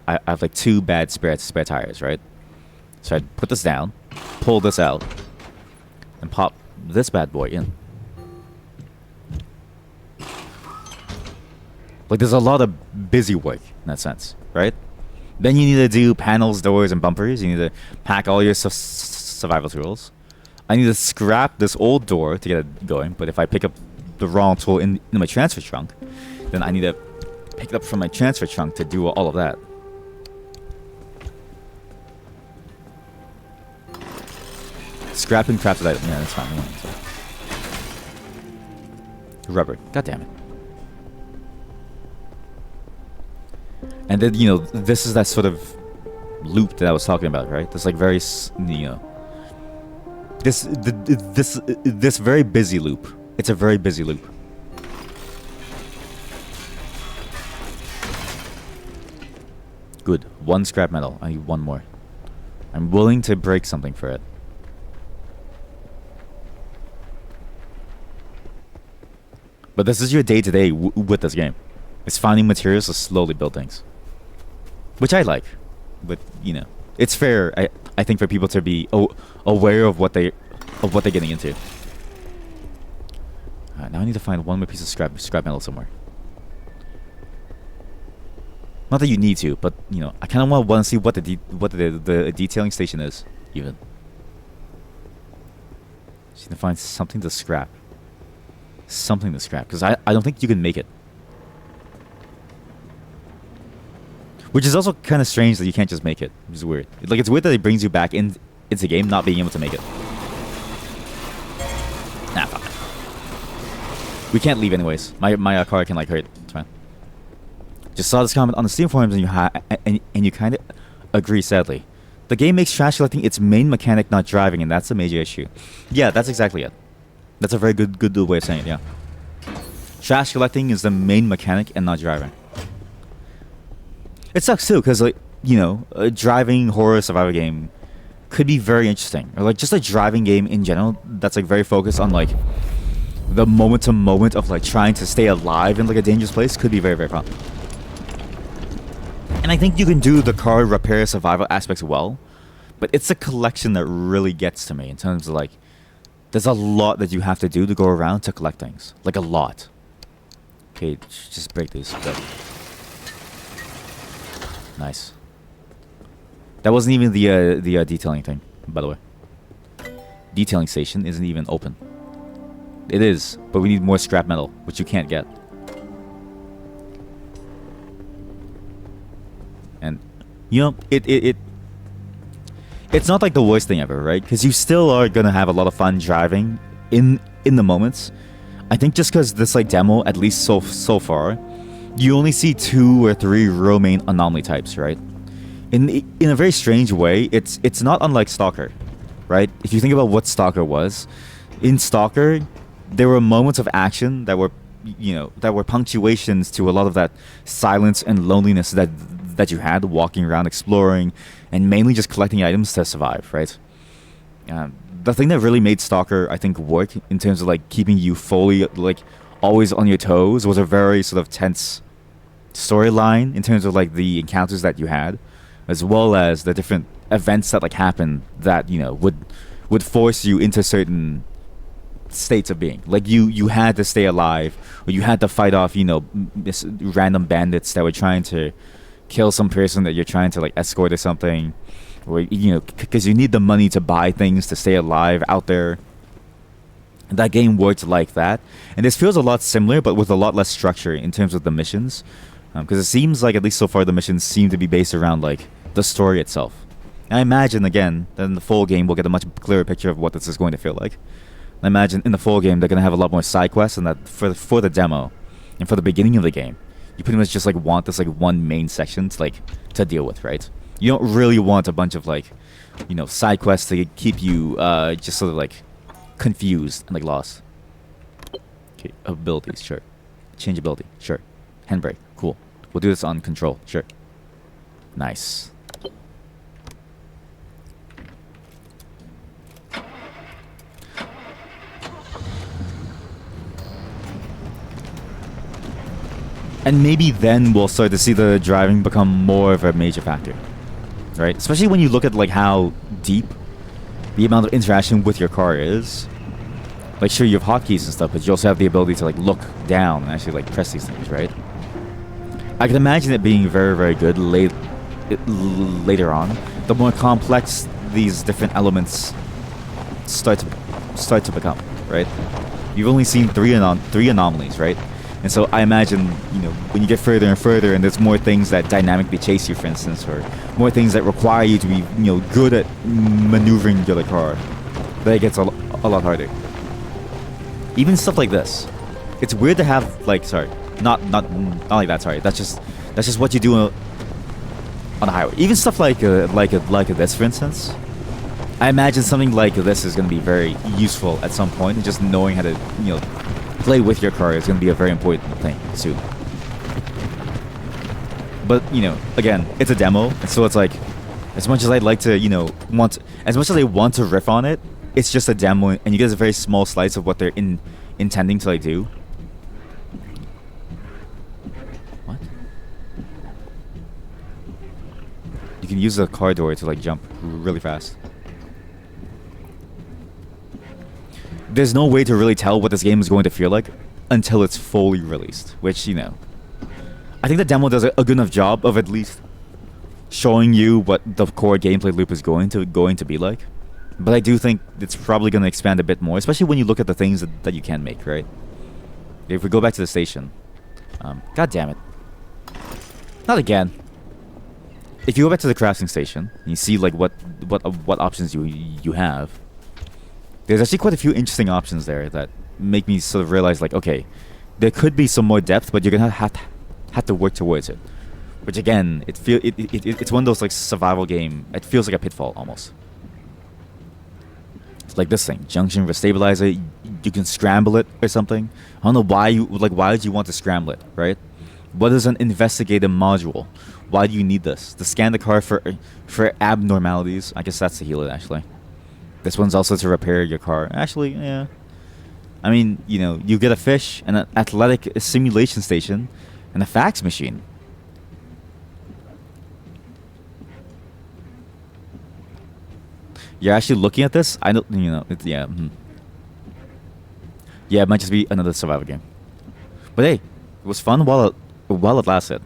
I have like 2 bad spare tires, right? So I'd put this down, pull this out, and pop this bad boy in. Like there's a lot of busy work in that sense, right? Then you need to do panels, doors, and bumpers. You need to pack all your survival tools. I need to scrap this old door to get it going, but if I pick up the wrong tool in my transfer trunk, then I need to pick it up from my transfer trunk to do all of that. Scrapping crafted item. Yeah, that's fine. Rubber. God damn it. And then, this is that sort of loop that I was talking about, right? This like very, this very busy loop. It's a very busy loop. Good. 1 scrap metal. I need 1 more. I'm willing to break something for it. But this is your day-to-day with this game. It's finding materials to slowly build things. Which I like. But, it's fair, I think, for people to be aware of what they're getting into. Alright, now I need to find 1 more piece of scrap metal somewhere. Not that you need to, but, I kind of want to see what the detailing station is, even. Just need to find something to scrap. Something to scrap, because I don't think you can make it. Which is also kind of strange that you can't just make it. Which is weird. Like, it's weird that it brings you back into the game not being able to make it. Nah, fuck it. We can't leave anyways. My car can, hurt. It's fine. Just saw this comment on the Steam forums and you kind of agree, sadly. The game makes trash collecting its main mechanic, not driving, and that's a major issue. Yeah, that's exactly it. That's a very good way of saying it, yeah. Trash collecting is the main mechanic and not driving. It sucks too, because, like, you know, a driving horror survival game could be very interesting. Or, like, just a driving game in general that's, like, very focused on, like, the moment-to-moment of, like, trying to stay alive in, like, a dangerous place could be very, very fun. And I think you can do the car repair survival aspects well, but it's a collection that really gets to me in terms of, like, there's a lot that you have to do to go around to collect things. Like, a lot. Okay, just break these. Good. Nice. That wasn't even the detailing thing, by the way. Detailing station isn't even open. It is, but we need more scrap metal, which you can't get. And, you know, it's not like the worst thing ever, right? Because you still are gonna have a lot of fun driving in the moments. I think just because this, like, demo, at least so far, you only see 2 or 3 real main anomaly types, right? In a very strange way, it's not unlike Stalker, right? If you think about what Stalker was, in Stalker, there were moments of action that were, you know, that were punctuations to a lot of that silence and loneliness that you had walking around, exploring, and mainly just collecting items to survive, right? The thing that really made Stalker, I think, work in terms of, like, keeping you fully, like, always on your toes was a very sort of tense storyline in terms of, like, the encounters that you had, as well as the different events that, like, happened that, you know, would force you into certain states of being. Like, you had to stay alive, or you had to fight off, you know, random bandits that were trying to kill some person that you're trying to, like, escort or something, or, you know, because you need the money to buy things to stay alive out there. And that game worked like that, and this feels a lot similar, but with a lot less structure in terms of the missions, because it seems like, at least so far, the missions seem to be based around, like, the story itself. And I imagine, again, that in the full game we'll get a much clearer picture of what this is going to feel like. I imagine in the full game they're going to have a lot more side quests, and that for the demo and for the beginning of the game, you pretty much just, like, want this, like, one main section to, like, to deal with, right? You don't really want a bunch of, like, you know, side quests to keep you just sort of, like, confused and, like, lost. Okay, abilities, sure. Change ability, sure. Handbrake, cool. We'll do this on control, sure. Nice. And maybe then we'll start to see the driving become more of a major factor, right? Especially when you look at, like, how deep the amount of interaction with your car is. Like, sure, you have hotkeys and stuff, but you also have the ability to, like, look down and actually, like, press these things, right? I can imagine it being very, very good later on. The more complex these different elements start to become, right? You've only seen three anomalies, right? And so I imagine, you know, when you get further and further, and there's more things that dynamically chase you, for instance, or more things that require you to be, you know, good at maneuvering your car, that it gets a lot harder. Even stuff like this, it's weird to have, like, sorry, not like that. Sorry, that's just what you do on a highway. Even stuff like this, for instance. I imagine something like this is going to be very useful at some point, and just knowing how to, you know, play with your car is going to be a very important thing soon. But, you know, again, it's a demo, and so it's like, as much as I'd like to, you know, as much as I want to riff on it, it's just a demo, and you get a very small slice of what they're intending to, like, do. What? You can use the car door to, like, jump really fast. There's no way to really tell what this game is going to feel like until it's fully released, which, you know, I think the demo does a good enough job of at least showing you what the core gameplay loop is going to be like. But I do think it's probably going to expand a bit more, especially when you look at the things that you can make, right? If we go back to the station, god damn it, not again. If you go back to the crafting station and you see, like, what options you have. There's actually quite a few interesting options there that make me sort of realize, like, okay, there could be some more depth, but you're gonna have to work towards it. which again, it's one of those like survival game. It feels like a pitfall almost. It's like this thing, junction with stabilizer. You can scramble it or something. I don't know why why would you want to scramble it, right? What is an investigative module? Why do you need this? To scan the car for abnormalities. I guess that's to heal it actually. This one's also to repair your car. Actually, yeah. I mean, you know, you get a fish, and an athletic simulation station, and a fax machine. You're actually looking at this? I don't, you know, yeah. Yeah, it might just be another survival game. But hey, it was fun while it lasted.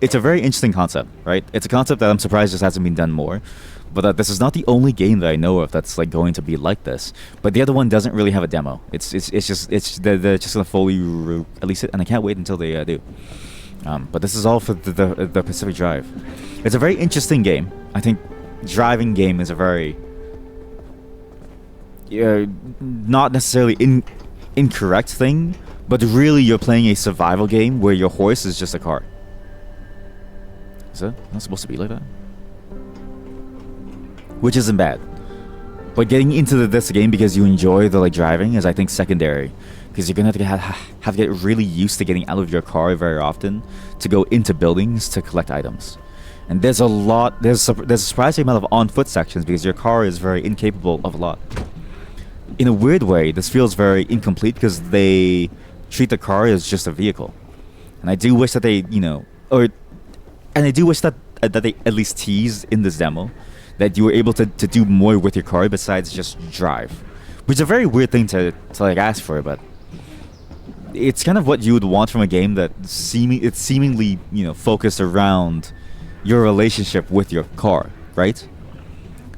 It's a very interesting concept, right? It's a concept that I'm surprised just hasn't been done more. But this is not the only game that I know of that's like going to be like this. But the other one doesn't really have a demo. They're just gonna fully release it, and I can't wait until they do. But this is all for the Pacific Drive. It's a very interesting game. I think driving game is a very not necessarily incorrect thing, but really you're playing a survival game where your horse is just a car. Is it not supposed to be like that? Which isn't bad. But getting into this game because you enjoy the like driving is, I think, secondary. Because you're gonna have to get really used to getting out of your car very often to go into buildings to collect items. And there's a surprising amount of on-foot sections because your car is very incapable of a lot. In a weird way, this feels very incomplete because they treat the car as just a vehicle. And I do wish that they, I do wish that they at least teased in this demo that you were able to do more with your car besides just drive. Which is a very weird thing to like ask for, but it's kind of what you would want from a game that it's seemingly, focused around your relationship with your car, right?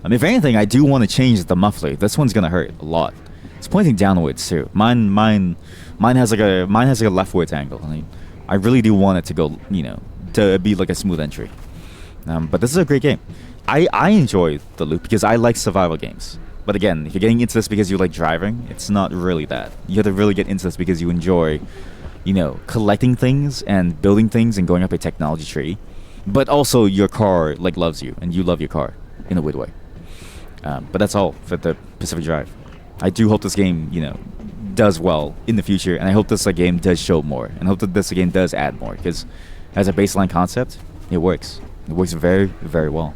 I mean, if anything, I do want to change the muffler. This one's gonna hurt a lot. It's pointing downwards too. Mine has like a leftwards angle. I really do want it to go, to be like a smooth entry. But this is a great game. I enjoy the loop because I like survival games. But again, if you're getting into this because you like driving, it's not really that. You have to really get into this because you enjoy, collecting things and building things and going up a technology tree. But also your car like loves you and you love your car in a weird way. But that's all for the Pacific Drive. I do hope this game, does well in the future, and I hope this game does show more, and I hope that this game does add more because as a baseline concept, it works. It works very, very well.